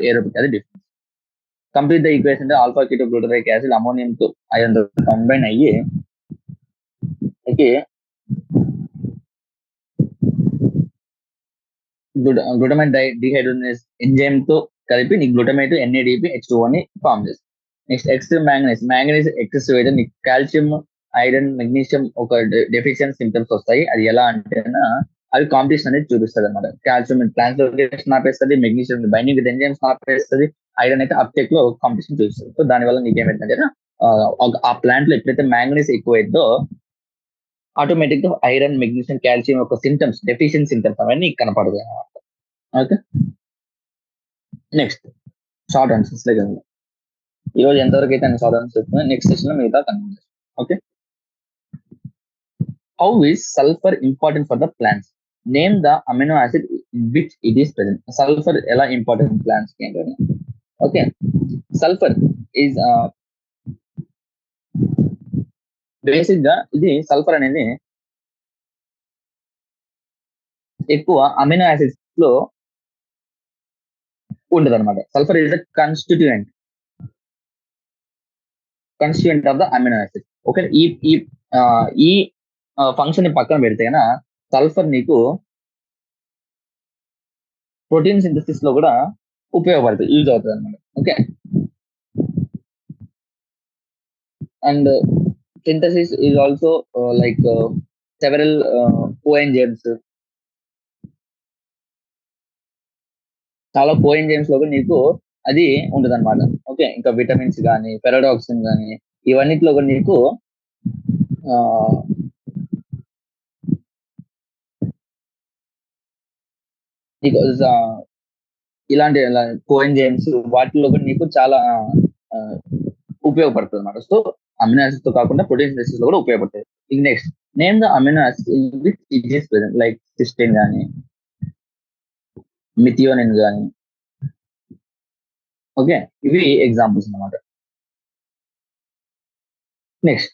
ఏరోబిక్ అది difference. Complete the equation alpha keto glutaric acid ammonium తో ఐరన్ కంబైన్ అయ్యి గ్లూటమైట్ డిహైడ్రోజనేస్ ఎంజైమ్ తో కలిపి నీకు గ్లూటమైట్ NADP H2O ని ఫామ్ చేస్తుంది. నెక్స్ట్ ఎక్స్ట్రీమ్ మ్యాంగనీస్ ఎక్సెసివ్ అయితే నీకు కాల్షియం, ఐరన్, మెగ్నీషియం ఒక డెఫిషియన్సీ సింప్టమ్స్ వస్తాయి. అది ఎలా అంటే అవి కాంపిటీషన్ అనేది చూపిస్తుంది అనమాట. కాల్షియం ట్రాన్స్లోకేషన్ ఆపేస్తుంది, మెగ్నీషియం బైండింగ్ ఎంజైమ్స్ ఆపేస్తుంది, ఐరన్ అయితే అప్టేక్ లో కాంపిటీషన్ చూపిస్తుంది. సో దానివల్ల నీకు ఏమైందంటే ఆ ప్లాంట్ లో ఎప్పుడైతే మ్యాంగనీస్ ఎక్కువ అయిందో ఆటోమేటిక్ గా ఐరన్, మెగ్నీషియం, కాల్షియం యొక్క సింటమ్స్, డెఫిషియన్సీ సింటమ్స్ అవన్నీ కనపడతాయి అనమాట. ఓకే, నెక్స్ట్ షార్ట్ ఆన్సర్స్ లే కదా. ఈరోజు ఎంతవరకు అయితే షార్ట్ ఆన్సర్స్ చెప్తున్నా, నెక్స్ట్ సెషన్ లో మిగతా confirm. Okay, how is sulphur important for the plants? Name the amino acid which it is present. Sulphur ఎలా ఇంపార్టెంట్ ప్లాంట్స్ కి ఏంటంటే, ఓకే, సల్ఫర్ ఈజ్ బేసిక్ గా ఇది సల్ఫర్ అనేది ఎక్కువ అమినో యాసిడ్స్ లో ఉండదు అనమాట. Sulphur is the constituent of the amino acid. Okay, ఈ ఈ ఈ ఫంక్షన్ ని పక్కన పెడితే కనుక సల్ఫర్ నీకు ప్రోటీన్ సింథసిస్ లో కూడా ఉపయోగపడుతుంది, యూజ్ అవుతుంది అనమాట. Okay, and synthesis is also like several coenzymes, చాలా కోఎంజైమ్స్ లో కూడా నీకు అది ఉంటుంది అనమాట. ఓకే, ఇంకా విటమిన్స్ కానీ పెరాడాక్సిన్ కానీ ఇవన్నిట్లో కూడా నీకు నీకు ఇలాంటి కోఎంజైమ్స్ వాటిలో కూడా నీకు చాలా ఉపయోగపడుతుంది అనమాట. సో అమినో యాసిడ్స్ తో కాకుండా ప్రోటీన్ సింథసిస్ లో కూడా ఉపయోగపడుతుంది. ఇక next, name the amino acid which is present, like cysteine కానీ మిథియోనిన్ కానీ. ఓకే, ఇవి ఎగ్జాంపుల్స్ అన్నమాట. Next,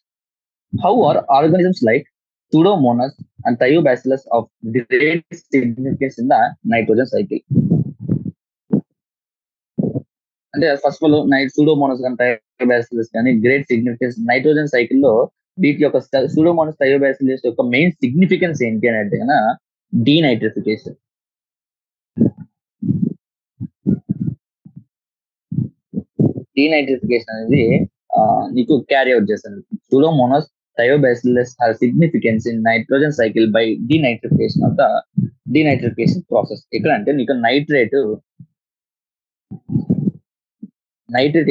how are organisms like Pseudomonas and Thiobacillus of great significance in the nitrogen cycle. అంటే ఫస్ట్ ఆఫ్ ఆల్ సూడోమోనాస్ కానీ థయోబాసిల్లస్ కానీ గ్రేట్ సిగ్నిఫికెన్స్ నైట్రోజన్ సైకిల్ లో వీటి యొక్క సూడోమోనాస్ థయోబాసిల్లస్ యొక్క మెయిన్ సిగ్నిఫికెన్స్ ఏంటి అని అంటే కన్నా డీనైట్రిఫికేషన్. డీనైట్రిఫికేషన్ అనేది నీకు క్యారీ అవుట్ చేస్తుంది. Pseudomonas Thiobacillus have significance in nitrogen cycle by denitrification of the denitrification process. ఎక్కడ అంటే నీకు నైట్రేట్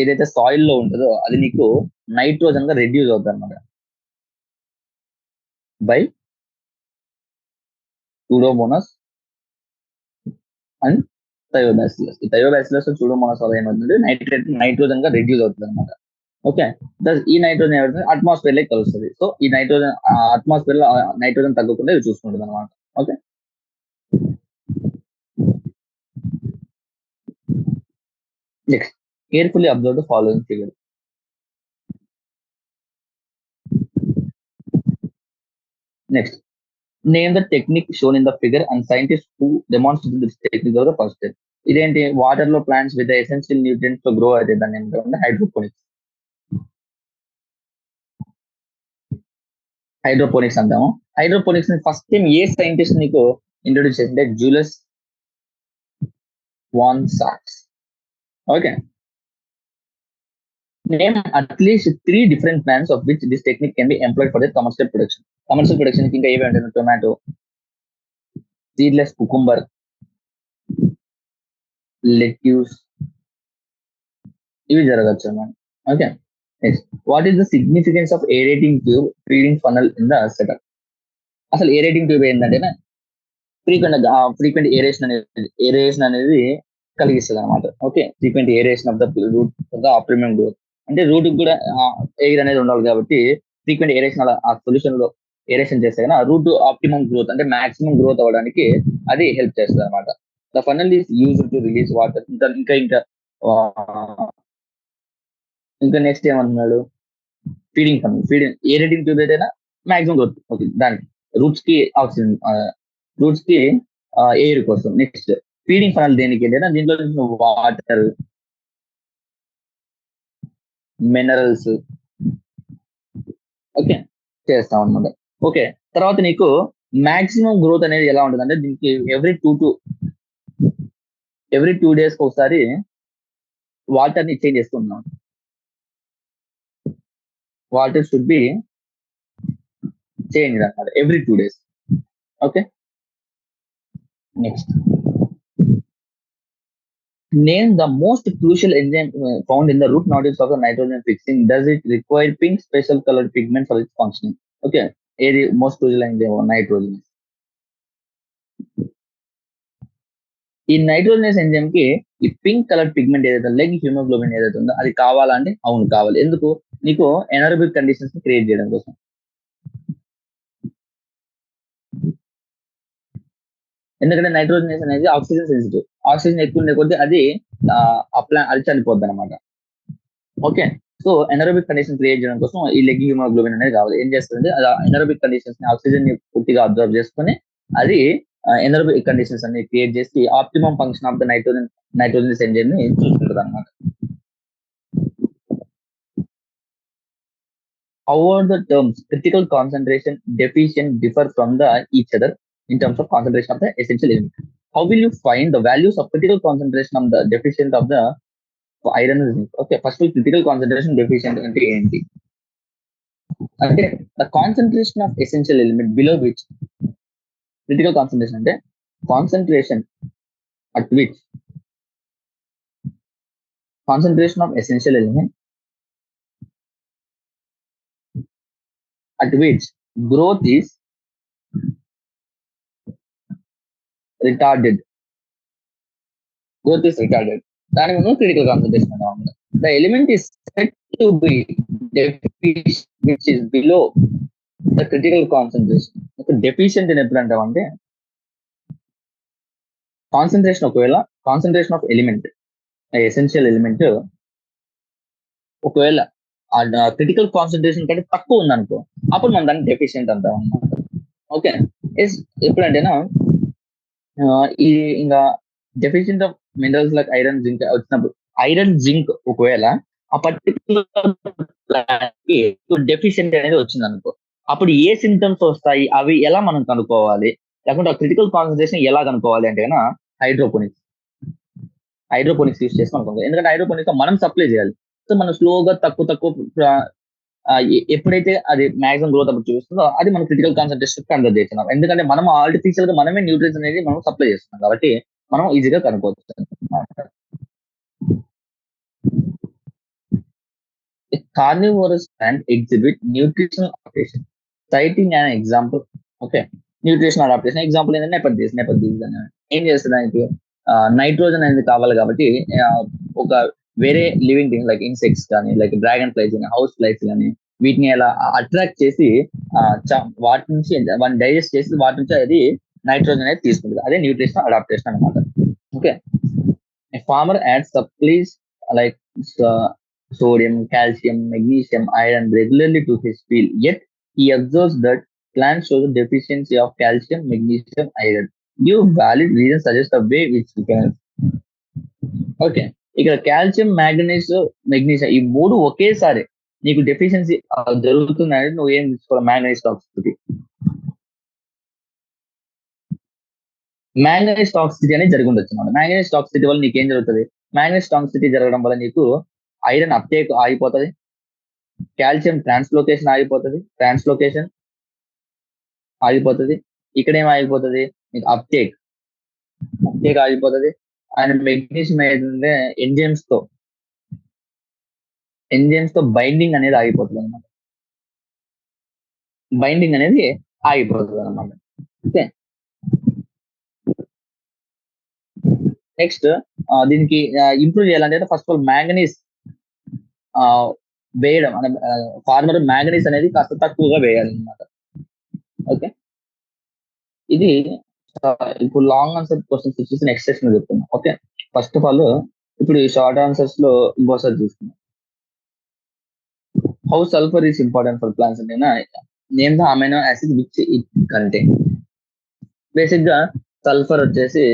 ఏదైతే సాయిల్ లో ఉంటుందో అది నీకు నైట్రోజన్ గా రెడ్యూస్ అవుతుంది అనమాట బై సూడోమోనాస్ అండ్ థయోబాసిల్లస్. ఈ థయోబాసిల్లస్ సూడోమోనాస్ వల్ల ఏమవుతుంది, నైట్రోజన్ గా రెడ్యూస్ అవుతుంది అనమాట. ఓకే, ఈ నైట్రోజన్ ఏమవుతుంది, అట్మాస్ఫియర్ లోకి కలుస్తుంది. సో ఈ నైట్రోజన్ అట్మాస్ఫియర్ లో నైట్రోజన్ తగ్గకుండా ఇది చూసుకుంటుంది అనమాట. Okay, next, carefully observe the following figure. Next, name the technique shown in the figure and scientist who demonstrate this technique of the first step. ఇదేంటి, వాటర్ లో ప్లాంట్స్ విత్ ఎసెన్షియల్ న్యూట్రియంట్స్ తో గ్రో అయితే దాన్ని ఏమంటే హైడ్రోపోనిక్స్. హైడ్రోపోనిక్స్ అంటాము. హైడ్రోపోనిక్స్ ని ఫస్ట్ టైం ఏ సైంటిస్ట్ నీకు ఇంట్రొడ్యూస్ చేసింటే జూలియస్ వాన్ సాక్స్. Okay, name at least 3 different plants of which this technique can be employed for the commercial production. Commercial production కి ఇంకా ఏవి అంటే టొమాటో, సీడ్లెస్ కుకుంబర్, లెట్యూస్, ఇవి జరగచ్చు అన్నమాట. Okay, next, what is the significance of aerating tube feeding funnel in the setup. అసలు ఏరేటింగ్ ట్యూబ్ ఏంటంటే ఫ్రీక్వెంట్ ఏరేషన్ అనేది కలిగిస్తుంది అనమాట. Okay, frequent aeration of the root for the optimum growth. అంటే రూట్ కూడా ఎయిర్ అనేది ఉండాలి కాబట్టి ఫ్రీక్వెంట్ ఏరేషన్ ఆ సొల్యూషన్ లో ఏరేషన్ చేస్తే కానీ రూట్ ఆప్టిమమ్ గ్రోత్ అంటే మాక్సిమం గ్రోత్ అవ్వడానికి అది హెల్ప్ చేస్తుంది అనమాట. The funnel is use to release water. ఇంకా నెక్స్ట్ ఏమంటున్నాడు, ఫీడింగ్ ఫనల్. ఏరేటింగ్ ట్యూబ్ ఏదైనా మాక్సిమం గ్రోత్. ఓకే, దానికి రూట్స్ కి ఆక్సిజన్, రూట్స్ కి ఎయిర్ కోసం. నెక్స్ట్, ఫీడింగ్ ఫనల్ దేనికి అంటే దీంట్లో వాటర్, మినరల్స్ ఓకే చేస్తాం అనమాట. ఓకే, తర్వాత నీకు మాక్సిమం గ్రోత్ అనేది ఎలా ఉంటుంది అంటే దీనికి ఎవ్రీ 2 days ఒకసారి వాటర్ ని చేంజ్ చేస్తున్నాం. వాటర్ షుడ్ బి చేంజ్ అనమాట every 2 days. Okay, next, name the most crucial enzyme found in the route nodules of the nitrogen fixing. Does it require pink special colored pigment for its functioning? Okay, ఏది మోస్ట్ క్రూషియల్ ఎంజైమ్, నైట్రోజన్. ఈ నైట్రోజనస్ ఎంజైమ్ కి ఈ పింక్ కలర్ పిగ్మెంట్ ఏదైతే లెగ్ హిమోగ్లోబిన్ ఏదైతే ఉందో అది కావాలంటే అవును కావాలి. ఎందుకు, నీకు ఎనరోబిక్ కండిషన్స్ క్రియేట్ చేయడం కోసం. ఎందుకంటే నైట్రోజనస్ అనేది ఆక్సిజన్ సెన్సిటివ్. ఆక్సిజన్ ఎక్కువ ఉండే కొద్దీ అది అది చనిపోద్ది అనమాట. Okay, so anaerobic condition create చేయడం కోసం ఈ లెగ్ హిమోగ్లోబిన్ అనేది కావాలి. ఏం చేస్తుంది, ఎనరోబిక్ కండిషన్స్ ని ఆక్సిజన్ ని పూర్తిగా అబ్జర్వ్ చేసుకుని అది ఎనరోబిక్ కండిషన్స్ అన్ని క్రియేట్ చేసి optimum function of the nitrogenous enzyme ని చూసుకుంటుంది అనమాట. However, the terms critical concentration, deficient differ from the each other in terms of concentration of the essential element. How will you find the values of critical concentration of the deficient of the iron and zinc? Okay, first of all, critical concentration deficient అంటే ఏంటి అంటే the concentration of essential element below which critical concentration అంటే concentration at which concentration of essential element at which growth is retarded. Growth is retarded. దానికి మనం critical concentration అంటాం. The element is said to be deficient which is below the critical concentration. Deficient అని ఎప్పుడు అంటామంటే కాన్సన్ట్రేషన్ ఒకవేళ concentration of element essential element ఒకవేళ క్రిటికల్ కాన్సన్ట్రేషన్ కంటే తక్కువ ఉందనుకో అప్పుడు మనం దాన్ని డెఫిషియంట్ అంటాం అనమాట. ఓకే, ఎప్పుడంటేనా ఈ ఇంకా deficient of minerals like iron zinc వచ్చినప్పుడు ఐరన్ జింక్ ఒకవేళ ఆ పర్టికులర్ డెఫిషియంట్ అనేది వచ్చింది అనుకో అప్పుడు ఏ సింటమ్స్ వస్తాయి అవి ఎలా మనం కనుక్కోవాలి, లేకుంటే ఆ క్రిటికల్ కాన్సన్ట్రేషన్ ఎలా కనుక్కోవాలి అంటే హైడ్రోపోనిక్స్ యూస్ చేస్తాం అనుకుంటాం. ఎందుకంటే హైడ్రోపోనిక్స్ మనం సప్లై చేయాలి. సో మనం స్లోగా తక్కువ ఎప్పుడైతే అది మాక్సిమం గ్రోత్ అప్పుడు చూస్తుందో అది మనం క్రిటికల్ కాన్సన్ట్రేషన్ కన్వర్ట్ చేస్తున్నాం. ఎందుకంటే మనం ఆర్టిఫిషియల్ గా మనమే న్యూట్రియన్స్ అనేది మనం సప్లై చేస్తున్నాం కాబట్టి మనం ఈజీగా కనుక్కోవచ్చు. Carnivorous plant exhibit nutritional adaptation. Citing an example, okay, nutritional adaptation example ఏంటంటే నెపథీస్ ఏం చేస్తుంది దానికి నైట్రోజన్ అనేది కావాలి కాబట్టి ఒక వేరే లివింగ్ థింగ్స్ లైక్ ఇన్సెక్ట్స్ కానీ లైక్ డ్రాగన్ ఫ్లైస్ కానీ హౌస్ ఫ్లైస్ కానీ వీటిని అలా అట్రాక్ట్ చేసి వాటి నుంచి వాటిని డైజెస్ట్ చేసి వాటి నుంచి అది నైట్రోజన్ అనేది తీసుకుంటుంది. అదే న్యూట్రిషనల్ అడాప్టేషన్ అనమాట. Okay, farmer adds supplies like sodium, calcium, magnesium, iron regularly to his field. Yet he observes that plants show the deficiency of calcium, magnesium, iron. Give valid reasons suggest a way which we can. Okay, ఇక్కడ కాల్షియం, మ్యాంగనీస్, మెగ్నీషియం ఈ మూడు ఒకేసారి నీకు డెఫిషియన్సీ జరుగుతుందని నువ్వు ఏం తీసుకోవాలి? Manganese toxicity. మ్యాంగనీస్ టాక్సిసిటీ అనేది జరిగి ఉండొచ్చు అన్నమాట. మ్యాంగనీస్ టాక్సిసిటీ వల్ల నీకు ఏం జరుగుతుంది? మ్యాంగనీస్ టాక్సిసిటీ జరగడం వల్ల నీకు ఐరన్ అప్టేక్ ఆగిపోతుంది, కాల్షియం ట్రాన్స్లోకేషన్ ఆగిపోతుంది. ఇక్కడ ఏం ఆగిపోతుంది? నీకు అప్టేక్ ఆగిపోతుంది. అండ్ మెగ్నీషియం ఏంటంటే ఎంజైమ్స్ తో బైండింగ్ అనేది ఆగిపోతుంది అనమాట. ఓకే, నెక్స్ట్ దీనికి ఇంప్రూవ్ చేయాలంటే ఫస్ట్ ఆఫ్ ఆల్ మ్యాంగనీస్ వేయడం ఫార్మర్ మ్యాంగనీస్ అనేది కాస్త తక్కువగా వేయాలన్నమాట. ఓకే, ఇది ఇప్పుడు లాంగ్ ఆన్సర్ క్వశ్చన్స్ వచ్చేసి నెక్స్ట్ సెషన్ లో చెప్తున్నా. ఓకే, ఫస్ట్ ఆఫ్ ఆల్ ఇప్పుడు ఈ షార్ట్ ఆన్సర్స్ లో ఇంకోసారి చూస్తున్నాం. How sulphur is important for plants అంటే name the amino acid which it contain. Basic గా సల్ఫర్ వచ్చేసి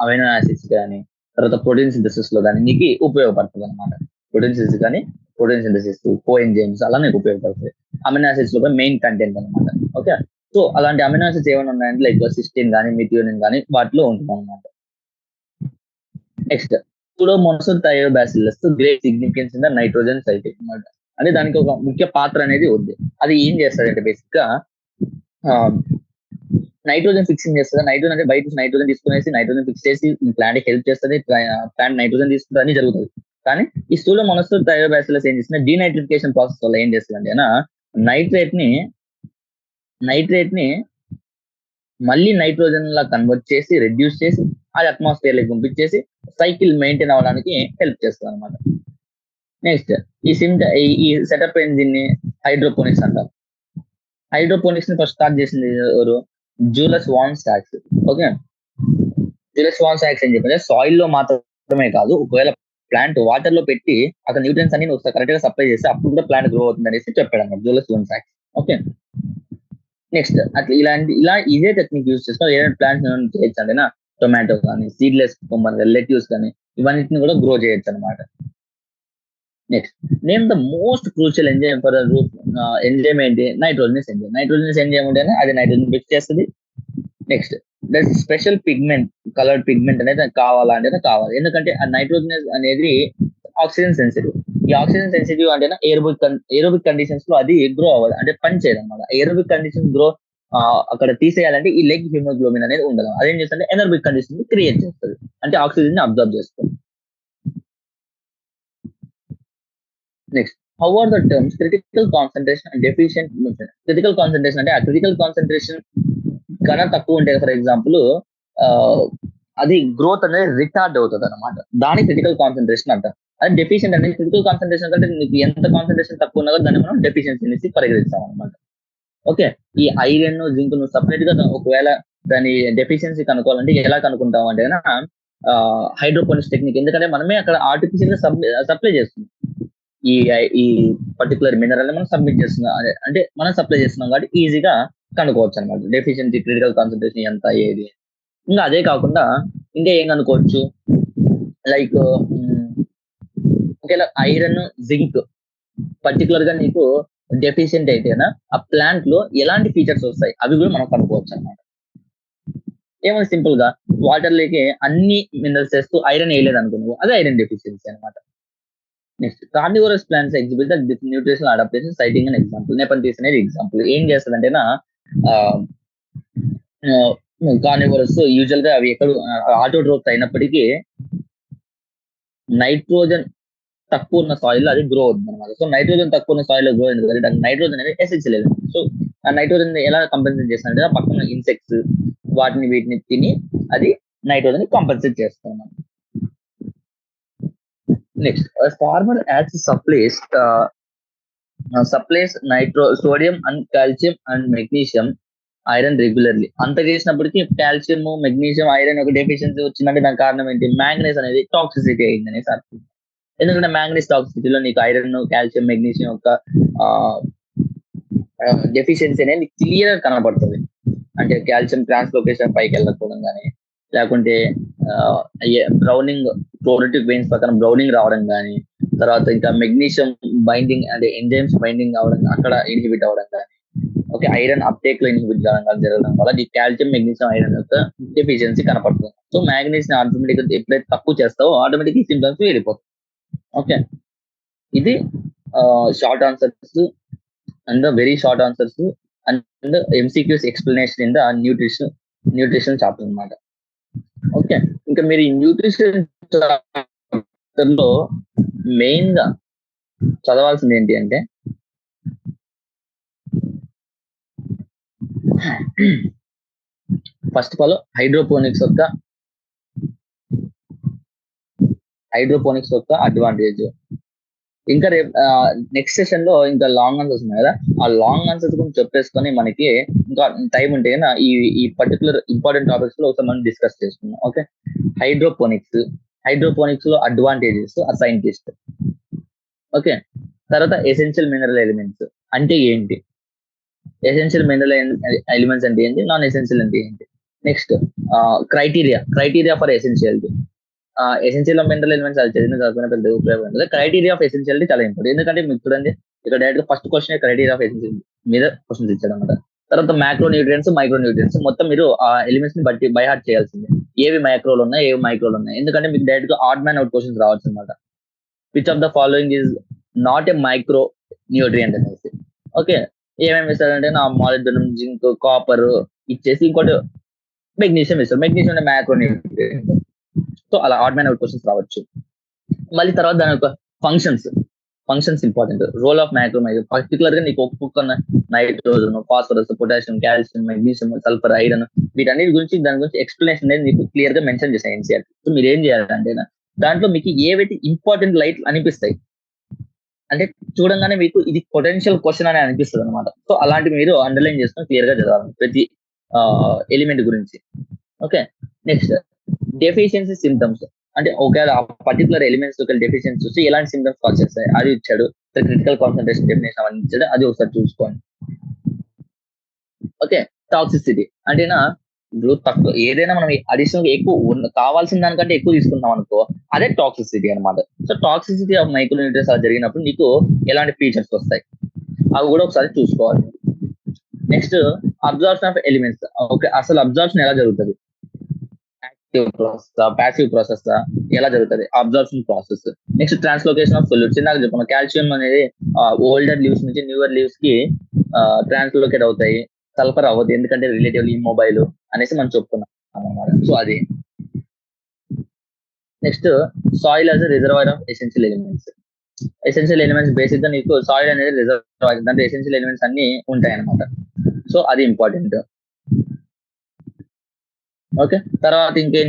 అమైనో యాసిడ్స్ కానీ తర్వాత ప్రోటీన్ సింథసిస్ లో కానీ నీకు ఉపయోగపడుతుంది అనమాట. ప్రోటీన్ సింథసిస్ కో ఎంజైమ్స్ అలా నీకు ఉపయోగపడుతుంది. అమైనో యాసిడ్స్ లో మెయిన్ కంటెంట్ అనమాట. ఓకే, సో అలాంటి అమైనో యాసిడ్స్ ఏమైనా ఉన్నాయంటే లైక్ సిస్టీన్ కానీ మిథియోనిన్ కానీ వాటిలో ఉంటుంది అనమాట. Next Pseudomonas Thiobacillus great significance in the nitrogen cycle అనమాట. అంటే దానికి ఒక ముఖ్య పాత్ర అనేది ఉంది. అది ఏం చేస్తారంటే బేసిక్ గా నైట్రోజన్ ఫిక్సింగ్ చేస్తుంది. నైట్రోజన్ అంటే బయట నుంచి నైట్రోజన్ తీసుకునేసి నైట్రోజన్ ఫిక్స్ చేసి ప్లాంట్ హెల్ప్ చేస్తుంది, ప్లాంట్ నైట్రోజన్ తీసుకుంటుంది, అన్ని జరుగుతుంది. కానీ ఈ సూడోమోనాస్ థయోబాసిల్లస్ ఏం చేస్తుంది? డీనైట్రిఫికేషన్ ప్రాసెస్ వల్ల ఏం చేస్తుంది అంటే నైట్రేట్ ని మళ్ళీ నైట్రోజన్ లా కన్వర్ట్ చేసి రెడ్యూస్ చేసి అది అట్మాస్ఫియర్ లోకి పంపించేసి సైకిల్ మెయింటైన్ అవ్వడానికి హెల్ప్ చేస్తుంది అనమాట. నెక్స్ట్ ఈ సెటప్ దీన్ని హైడ్రోపోనిక్స్ అంటారు. హైడ్రోపోనిక్స్ ని ఫస్ట్ స్టార్ట్ చేసింది ఎవరు? జూలస్ వాన్ సాక్స్. ఓకే, జూలస్ వాన్ సాక్స్ ఏం చెప్పారు? సాయిల్ లో మాత్రమే కాదు, ఒకవేళ ప్లాంట్ వాటర్ లో పెట్టి అక్కడ న్యూట్రియన్స్ అన్ని ఒకసారి కరెక్ట్ గా సప్లై చేస్తే అప్పుడు కూడా ప్లాంట్ గ్రో అవుతుంది అనేసి చెప్పాడు అన్నమాట జూలస్ వాన్ సాక్స్. ఓకే, నెక్స్ట్ అట్లా ఇలా ఇదే టెక్నిక్ యూజ్ చేసుకొని ఏదైనా ప్లాంట్స్ చేయొచ్చు అంటే టొమాటో కానీ సీడ్లెస్ లెట్యూస్ కానీ ఇవన్నిటిని కూడా గ్రో చేయొచ్చు అనమాట. Next, name the most crucial enzyme for enzyme ఏంటి? Nitrogenase enzyme. నైట్రోజనస్ ఎంజైమ్ ఉంటేనే అది నైట్రోజన్ ఫిక్స్ చేస్తుంది. Next, that special pigment, coloured pigment అనేది కావాలా అంటే కావాలి. ఎందుకంటే ఆ నైట్రోజనస్ అనేది ఆక్సిజన్ సెన్సిటివ్. ఈ ఆక్సిజన్ సెన్సిటివ్ అంటే ఏరోబిక్ కండిషన్స్ లో అది గ్రో అవ్వదు, అంటే పని చేయదు అనమాట. ఏరోబిక్ కండిషన్స్ గ్రో అక్కడ తీసేయాలంటే ఈ లెగ్ హిమోగ్లోబిన్ అనేది ఉండదు. అదేం చేస్తుంది, ఎనర్బిక్ కండిషన్ క్రియేట్ చేస్తుంది, అంటే ఆక్సిజన్ ని అబ్జర్వ్ చేస్తుంది. Next, how are the terms critical concentration and deficient nutrition? Critical concentration అంటే ఆ క్రిటికల్ కాన్సన్ట్రేషన్ కన్నా తక్కువ ఉంటే, ఫర్ ఎగ్జాంపుల్ అది గ్రోత్ అనేది రిటార్డ్ అవుతుంది అనమాట. దాని క్రిటికల్ కాన్సన్ట్రేషన్ అంటారు. అది డెఫిషియెంట్ అనేది క్రిటికల్ కాన్సన్ట్రేషన్ కంటే నీకు ఎంత కాన్సన్ట్రేషన్ తక్కువ ఉన్నదో దాన్ని మనం డెఫిషియన్సీ నుంచి పరిగణిస్తాం అనమాట. ఓకే, ఈ ఐరన్ జింక్ నువ్వు సపరేట్ గా ఒకవేళ దాని డెఫిషియన్సీ కనుక్కోవాలంటే ఎలా కనుక్కుంటాం అంటే హైడ్రోపోనిక్స్ టెక్నిక్. ఎందుకంటే మనమే అక్కడ ఆర్టిఫిషియల్ గా సప్లై చేస్తున్నాం ఈ ఈ పర్టికులర్ మినరల్ మనం సబ్మిట్ చేస్తున్నాం, అంటే మనం సప్లై చేస్తున్నాం కాబట్టి ఈజీగా కనుక్కోవచ్చు అనమాట డెఫిషియన్సీ క్రిటికల్ కాన్సన్ట్రేషన్ ఎంత ఏది. ఇంకా అదే కాకుండా ఇంకా ఏం కనుక్కోవచ్చు, లైక్ ఒకవేళ ఐరన్ జింక్ పర్టికులర్ గా నీకు డెఫిషియెంట్ అయితేనా ఆ ప్లాంట్ లో ఎలాంటి ఫీచర్స్ వస్తాయి అవి కూడా మనం కనుక్కోవచ్చు అనమాట. ఏమైనా సింపుల్ గా వాటర్ లేకే అన్ని మినరల్స్ చేస్తూ ఐరన్ వేయలేదు అనుకో, అదే ఐరన్ డెఫిషియన్సీ అనమాట. Next, carnivorous plants exhibit the nutritional adaptation citing an example. నేపథ్యం అనేది ఎగ్జాంపుల్ ఏం చేస్తుందంటేనా, కార్నివోరస్ యూజువల్ గా అవి ఎక్కడ ఆటోట్రోప్స్ అయినప్పటికీ నైట్రోజన్ తక్కువ ఉన్న సాయిల్ లో అది గ్రో అవుతుంది అనమాట. సో నైట్రోజన్ తక్కువ ఉన్న సాయిల్ లో గ్రో అయింది కదా, నైట్రోజన్ అనేది ఎసెన్షియల్ ఎలిమెంట్. సో ఆ నైట్రోజన్ ఎలా కంపెన్సేట్ చేస్తుందంటే పక్కన ఇన్సెక్ట్స్ వాటిని వీటిని తిని అది నైట్రోజన్ కంపెన్సేట్ చేస్తుంది. Next, farmer adds supplies sodium and calcium and magnesium iron regularly. అంత చేసినప్పటికీ కాల్షియం మెగ్నీషియం ఐరన్ ఒక డెఫిషియన్సీ వచ్చిందంటే దాని కారణం ఏంటి, మ్యాంగనీస్ అనేది టాక్సిసిటీ అయింది అనేసి అర్థం. ఎందుకంటే మ్యాంగనీస్ టాక్సిసిటీలో నీకు ఐరన్ కాల్షియం మెగ్నీషియం యొక్క డెఫిషియన్సీ అనేది క్లియర్ కనబడుతుంది. అంటే కాల్షియం ట్రాన్స్లోకేషన్ పైకి వెళ్ళకపోవడం కానీ, లేకుంటే బ్రౌనింగ్ క్లోరిటిక్ వెయిన్స్ ప్రకారం బ్రౌనింగ్ రావడం కానీ, తర్వాత ఇంకా మెగ్నీషియం బైండింగ్ అంటే ఎంజైమ్స్ బైండింగ్ అవడం అక్కడ ఇన్హిబిట్ అవ్వడం కానీ, ఓకే ఐరన్ అప్టేక్ లో ఇన్హిబిట్ కావడం జరగడం వల్ల ఈ కాల్షియం మెగ్నీషియం ఐరన్ యొక్క డెఫిషియన్సీ కనపడుతుంది. సో మ్యాంగనీస్ ని ఆటోమేటిక్ గా ఎప్పుడైతే తక్కువ చేస్తావో ఆటోమేటిక్ సింప్టమ్స్ వెళ్ళిపోతాయి. ఓకే, ఇది short answers and very short answers and MCQs explanation in the nutrition chapter అనమాట. ఓకే, ఇంకా మీరు ఈ న్యూట్రిషన్ చాప్టర్ లో మెయిన్ గా చదవాల్సింది ఏంటి అంటే ఫస్ట్ ఆఫ్ ఆల్ హైడ్రోపోనిక్స్ యొక్క అడ్వాంటేజ్. ఇంకా రేపు నెక్స్ట్ సెషన్ లో ఇంకా లాంగ్ ఆన్సర్స్ ఉన్నాయి కదా, ఆ లాంగ్ ఆన్సర్స్ గురించి చెప్పేసుకొని మనకి ఇంకా టైం ఉంటే ఈ పర్టికులర్ ఇంపార్టెంట్ టాపిక్స్ లో ఒకసారి మనం డిస్కస్ చేసుకున్నాం. ఓకే, హైడ్రోపోనిక్స్ లో అడ్వాంటేజెస్ ఆ సైంటిస్ట్. ఓకే, తర్వాత ఎసెన్షియల్ మినరల్ ఎలిమెంట్స్ అంటే ఏంటి, ఎసెన్షియల్ మినరల్ ఎలిమెంట్స్ అంటే ఏంటి, నాన్ ఎసెన్షియల్ అంటే ఏంటి. Next, criteria for essentiality. Essential mineral elements అది చదివిన చదువుకునే పెద్ద ఉపయోగం ఉంటుంది. క్రైటీరియా ఆఫ్ ఎసెన్షియాలిటీ చాలా ఇంపార్టెంట్. ఎందుకంటే మీకు చూడండి ఇక్కడ డైరెక్ట్ గా first question criteria of essential మీద క్వశ్చన్స్ ఇచ్చాడు అనమాట. తర్వాత మైక్రో న్యూట్రియన్స్ మైక్రో న్యూట్రియన్స్ మొత్తం మీరు ఆ ఎలిమెంట్స్ ని బట్టి బై హార్ట్ చేయాల్సిందే, ఏవి మైక్రోలు ఉన్నాయి ఏవి మైక్రోలు ఉన్నాయి. ఎందుకంటే మీకు డైరెక్ట్ గా ఆడ్ మ్యాన్ అవుట్ క్వశ్చన్స్ రావచ్చు అనమాట. Which of the following is not a micro nutrient అనేసి. ఓకే, ఏమేమి ఇస్తారంటే నా మాలిబ్డినం జింక్ కాపర్ ఇచ్చేసి ఇంకోటి మెగ్నీషియం ఇస్తారు, మెగ్నీషియం అంటే మైక్రో న్యూట్రియంట్. సో అలా ఆడ్ మ్యాన్ అవుట్ క్వశ్చన్స్ రావచ్చు. మళ్ళీ తర్వాత దాని యొక్క functions important. Role of micro particular గా నీకు ఒక్కొక్క nitrogen phosphorus potassium calcium magnesium sulphur iron వీటన్నిటి గురించి దాని గురించి ఎక్స్ప్లెనేషన్ అనేది మీకు క్లియర్ గా మెన్షన్ చేశాయి NCERT. సో మీరు ఏం చేయాలంటే దాంట్లో మీకు ఏవైతే ఇంపార్టెంట్ లైట్ అనిపిస్తాయి అంటే చూడంగానే మీకు ఇది పొటెన్షియల్ క్వశ్చన్ అని అనిపిస్తుంది అనమాట. సో అలాంటి మీరు అండర్లైన్ చేసుకొని క్లియర్ గా చదవాలి ప్రతి ఎలిమెంట్ గురించి. ఓకే, నెక్స్ట్ డెఫిషియన్సీ సింప్టమ్స్ అంటే ఒకవేళ పర్టికులర్ ఎలిమెంట్స్ డెఫిషియన్సీ చూసి ఎలాంటి సింప్టమ్స్ కాల్ చేస్తాయి అది ఇచ్చాడు. క్రిటికల్ కాన్సన్ట్రేషన్ డెఫినేషన్ అవన్నీ ఇచ్చాడు, అది ఒకసారి చూసుకోండి. ఓకే, టాక్సిసిటీ అంటేనా ఇప్పుడు తక్కువ ఏదైనా మనం అడిషనల్ ఎక్కువ కావాల్సిన దానికంటే ఎక్కువ తీసుకుంటాం అనుకో, అదే టాక్సిసిటీ అనమాట. సో టాక్సిసిటీ ఆఫ్ మైక్రోన్యూట్రియన్స్ అలా జరిగినప్పుడు నీకు ఎలాంటి ఫీచర్స్ వస్తాయి అవి కూడా ఒకసారి చూసుకోవాలి. Next absorption of elements. Okay, అసలు అబ్జార్ప్షన్ ఎలా జరుగుతుంది, యాక్టివ్ ప్రాసెస్ ప్యాసివ్ ప్రాసెస్ ఎలా జరుగుతుంది absorption process. Next translocation of solutes. ఇందాక చెప్పుకున్నాం కాల్షియం అనేది ఓల్డర్ లీవ్స్ నుంచి న్యూవర్ లీవ్స్ కి ట్రాన్స్లోకేట్ అవుతాయి, సల్ఫర్ అవ్వదు ఎందుకంటే రిలేటివ్లీ ఇమ్మొబైల్ అనేసి మనం చెప్పుకున్నాం అన్నమాట. సో అది. Next soil as reservoir of essential elements. Essential elements basic గా నీకు సాయిల్ అనేది రిజర్వాయర్, దాంట్లో ఎసెన్షియల్ ఎలిమెంట్స్ అన్ని ఉంటాయి అనమాట. సో అది ఇంపార్టెంట్. ఓకే, తర్వాత ఇంకేం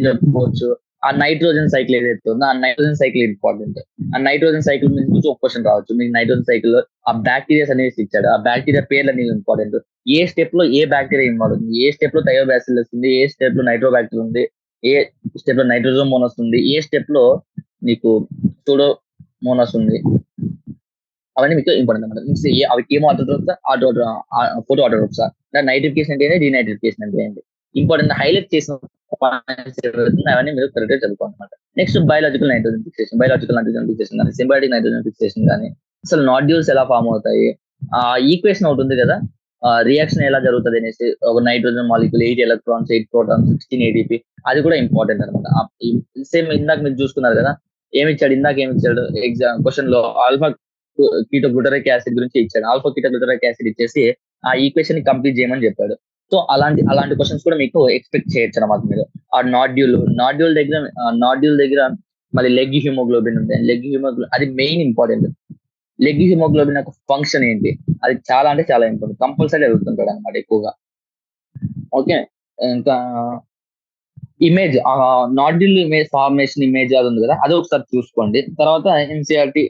చెప్పుకోవచ్చు, ఆ నైట్రోజన్ సైకిల్ ఏదైతే ఉందో ఆ నైట్రోజన్ సైకిల్ ఇంపార్టెంట్. ఆ నైట్రోజన్ సైకిల్ నుంచి ఒక క్వశ్చన్ రావచ్చు మీకు. నైట్రోజన్ సైకిల్ ఆ బ్యాక్టీరియాస్ అనేవి ఇచ్చాడు, ఆ బ్యాక్టీరియా పేర్లు అనేవి ఇంపార్టెంట్. ఏ స్టెప్ లో ఏ బ్యాక్టీరియా ఇన్వాల్వ్ ఉంది, ఏ స్టెప్ లో థయోబాసిల్లస్ ఉంది, ఏ స్టెప్ లో నైట్రోబాక్టీరియా ఉంది, ఏ స్టెప్ లో నైట్రోజోమోనస్ ఉంది, ఏ స్టెప్ లో నీకు సూడోమోనస్ ఉంది, అవన్నీ మీకు ఇంపార్టెంట్ అనమాట. మీన్స్ అవి కేమో ఆటోట్రోప్సా ఫోటో ఆటోట్రోప్సా, నైట్రిఫికేషన్ అంటే ఏంటి, డీనైట్రిఫికేషన్ అంటే ఏంటి, ఇంపార్టెంట్ హైలైట్ చేసిన అవన్నీ మీరు కరెక్ట్ గా చదువుకోవాలన్నమాట. Next biological nitrogen fixation. Biological nitrogen fixation కానీ సింబాటిక్ నైట్రోజన్ ఫిక్సేషన్ కానీ, అసలు నాడ్యూల్స్ ఎలా ఫామ్ అవుతాయి, ఆ ఈక్వేషన్ ఒకటి ఉంది కదా, రియాక్షన్ ఎలా జరుగుతుంది అనేసి, ఒక nitrogen molecule 8 electrons 8 protons 16 ATP, అది కూడా ఇంపార్టెంట్ అనమాట. సేమ్ ఇందాక మీరు చూసుకున్నారు కదా, ఇందాక ఏమి ఇచ్చాడు ఎగ్జామ్ క్వశ్చన్ లో, ఆల్ఫా కీటో గ్లూటరిక్ యాసిడ్ గురించి ఇచ్చాడు. ఆల్ఫా కీటో గ్లూటరిక్ యాసిడ్ ఇచ్చేసి ఆ ఈక్వేషన్ ని కంప్లీట్ చేయమని చెప్పాడు. సో అలాంటి క్వశ్చన్స్ కూడా మీకు ఎక్స్పెక్ట్ చేయొచ్చు అనమాట మీరు. ఆ నాడ్యూల్ దగ్గర మళ్ళీ లెగ్ హిమోగ్లోబిన్ ఉంటుంది. లెగ్ హిమోగ్లోబిన్ అది మెయిన్ ఇంపార్టెంట్. లెగ్ హిమోగ్లోబిన్ యొక్క ఫంక్షన్ ఏంటి, అది చాలా అంటే చాలా ఇంపార్టెంట్, కంపల్సరీ అడుగుతుంటాడు అనమాట ఎక్కువగా. ఓకే, ఇంకా image, nodule image formation image అది ఉంది కదా, అది ఒకసారి చూసుకోండి. తర్వాత ఎన్సీఆర్టీ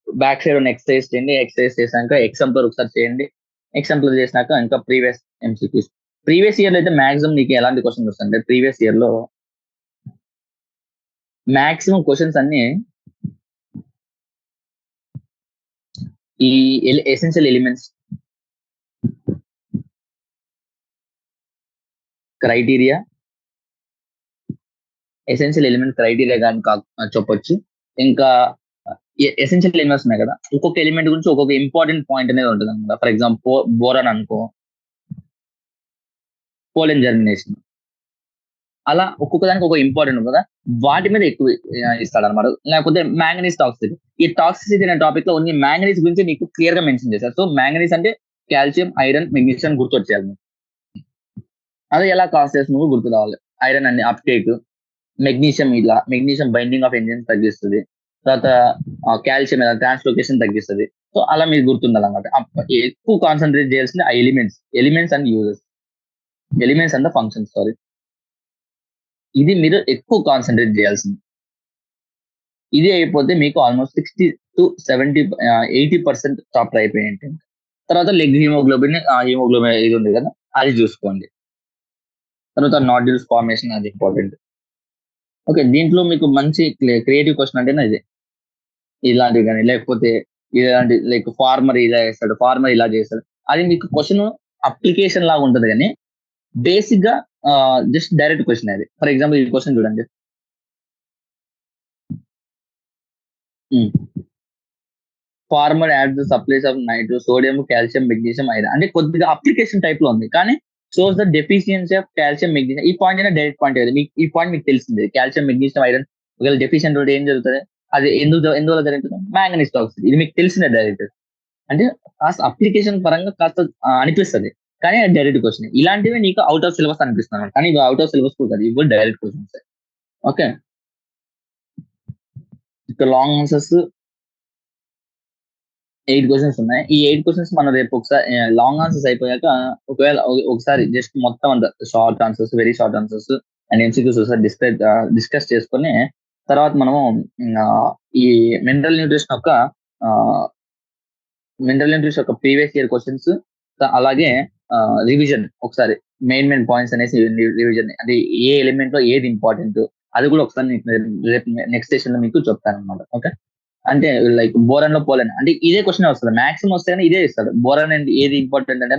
బ్యాక్ సైడ్ ఉన్న ఎక్సర్సైజ్ చేయండి. ఎక్సర్సైజ్ చేశాక ఎగ్జాంపుల్ ఒకసారి చేయండి. ఎగ్జాంపుల్ చేసినాక ఇంకా ప్రీవియస్ ఎంసీక్యూస్. ప్రీవియస్ ఇయర్ లో అయితే మాక్సిమం నీకు ఎలాంటి క్వశ్చన్స్ వస్తాయంటే, ప్రీవియస్ ఇయర్ లో మాక్సిమం క్వశ్చన్స్ అన్ని ఈ essential elements criteria, essential element criteria కానీ చెప్పొచ్చు. ఇంకా ఎసెన్షియల్ ఎలిమెంట్స్ ఉన్నాయి కదా, ఒక్కొక్క ఎలిమెంట్ గురించి ఒక్కొక్క ఇంపార్టెంట్ పాయింట్ అనేది ఉంటుంది అనమాట. ఫర్ ఎగ్జాంపుల్ బోరాన్ అనుకో, పోలెన్ జర్మినేషన్, అలా ఒక్కొక్క దానికి ఒక ఇంపార్టెంట్ కదా, వాటి మీద ఎక్కువ ఇస్తాడు అనమాట. లేకపోతే మ్యాంగనీస్ టాక్సిసిటీ. ఈ టాక్సిసిటీ అనే టాపిక్ లో ఓన్లీ మ్యాంగనీస్ గురించి నీకు క్లియర్ గా మెన్షన్ చేశారు. సో మ్యాంగనీస్ అంటే కాల్షియం, ఐరన్, మెగ్నీషియం గుర్తొచ్చేయాలి. అది ఎలా కాస్ చేసి నువ్వు గుర్తు రావాలి. ఐరన్ అండి uptake, magnesium binding of enzymes తగ్గిస్తుంది, తర్వాత కాల్షియం ట్రాన్స్లోకేషన్ తగ్గిస్తుంది. సో అలా మీరు గుర్తుండాలన్నమాట. ఎక్కువ కాన్సన్ట్రేట్ చేయాల్సింది ఆ elements and uses, elements and functions, sorry, ఇది మీరు ఎక్కువ కాన్సన్ట్రేట్ చేయాల్సింది. ఇది అయిపోతే మీకు ఆల్మోస్ట్ 60 to 70 80% చాప్టర్ అయిపోయింది. తర్వాత లెగ్ హిమోగ్లోబిన్ ఇది ఉంది కదా, అది చూసుకోండి. తర్వాత నాడ్యూల్స్ ఫార్మేషన్, అది ఇంపార్టెంట్. ఓకే, దీంట్లో మీకు మంచి క్రియేటివ్ క్వశ్చన్ అంటేనే ఇది, ఇలాంటివి కానీ, లేకపోతే ఇలాంటి లైక్ ఫార్మర్ ఇలా చేస్తాడు, అది మీకు క్వశ్చన్ అప్లికేషన్ లాగా ఉంటుంది కానీ బేసిక్ గా జస్ట్ డైరెక్ట్ క్వశ్చన్ అది. ఫర్ ఎగ్జాంపుల్ ఈ క్వశ్చన్ చూడండి, farmer add the supplies of nitro sodium calcium magnesium iron, అంటే కొద్దిగా అప్లికేషన్ టైప్ లో ఉంది కానీ shows the deficiency of calcium magnesium. ఈ పాయింట్ అయినా డైరెక్ట్ పాయింట్ అది, మీకు ఈ పాయింట్ మీకు తెలిసింది. కాల్షియం మెగ్నీషియం ఐరన్ ఒకవేళ డెఫిషియెంట్ ఉంటే ఏం జరుగుతుంది, అది ఎందువల్ల జరుగుతుంది, మ్యాంగనీస్ టాక్సిసిటీ. ఇది మీకు తెలిసిందే డైరెక్ట్, అంటే కాస్త అప్లికేషన్ పరంగా కాస్త అనిపిస్తుంది కానీ డైరెక్ట్ క్వశ్చన్. ఇలాంటివి నీకు అవుట్ ఆఫ్ సిలబస్ అనిపిస్తున్నాను కానీ ఇవి అవుట్ ఆఫ్ సిలబస్ కాదు, ఇవి డైరెక్ట్ క్వశ్చన్స్. ఓకే, ఇక్కడ లాంగ్ ఆన్సర్స్ 8 క్వశ్చన్స్ ఉన్నాయి. ఈ 8 క్వశ్చన్స్ మనం రేపు ఒకసారి లాంగ్ ఆన్సర్స్ అయిపోయాక ఒకవేళ ఒకసారి జస్ట్ మొత్తం అంతా short answers, very short answers and MCQs ఒకసారి డిస్కస్ చేసుకుని తర్వాత మనము ఈ మినరల్ న్యూట్రిషన్ యొక్క ప్రీవియస్ ఇయర్ క్వశ్చన్స్, అలాగే రివిజన్ ఒకసారి మెయిన్ పాయింట్స్ అనేసి రివిజన్, అది ఏ ఎలిమెంట్ లో ఏది ఇంపార్టెంట్ అది కూడా ఒకసారి రేపు నెక్స్ట్ సెషన్ లో మీకు చెప్తాను అనమాట. ఓకే, అంటే లైక్ బోరన్ లో పోలెన్ అంటే ఇదే క్వశ్చన్ వస్తుంది, మాక్సిమం వస్తే ఇదే ఇస్తాడు. బోరన్ అండ్ ఏది ఇంపార్టెంట్ అంటే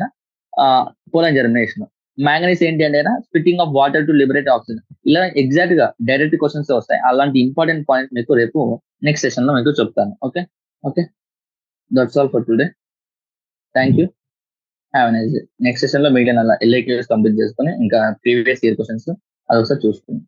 పోలన్ జర్మినేషన్. మ్యాంగనీస్ ఏంటి అంటే splitting of water to liberate oxygen. ఇలా ఎగ్జాక్ట్ గా డైరెక్ట్ క్వశ్చన్స్ వస్తాయి. అలాంటి ఇంపార్టెంట్ పాయింట్స్ మీకు రేపు నెక్స్ట్ సెషన్ లో మీకు చెప్తాను. Okay okay, that's all for today. Thank you, have nice day. Next session లో మిగిలిన LAQs కంప్లీట్ చేసుకుని ఇంకా ప్రీవియస్ ఇయర్ క్వశ్చన్స్ అది ఒకసారి చూసుకుందాం.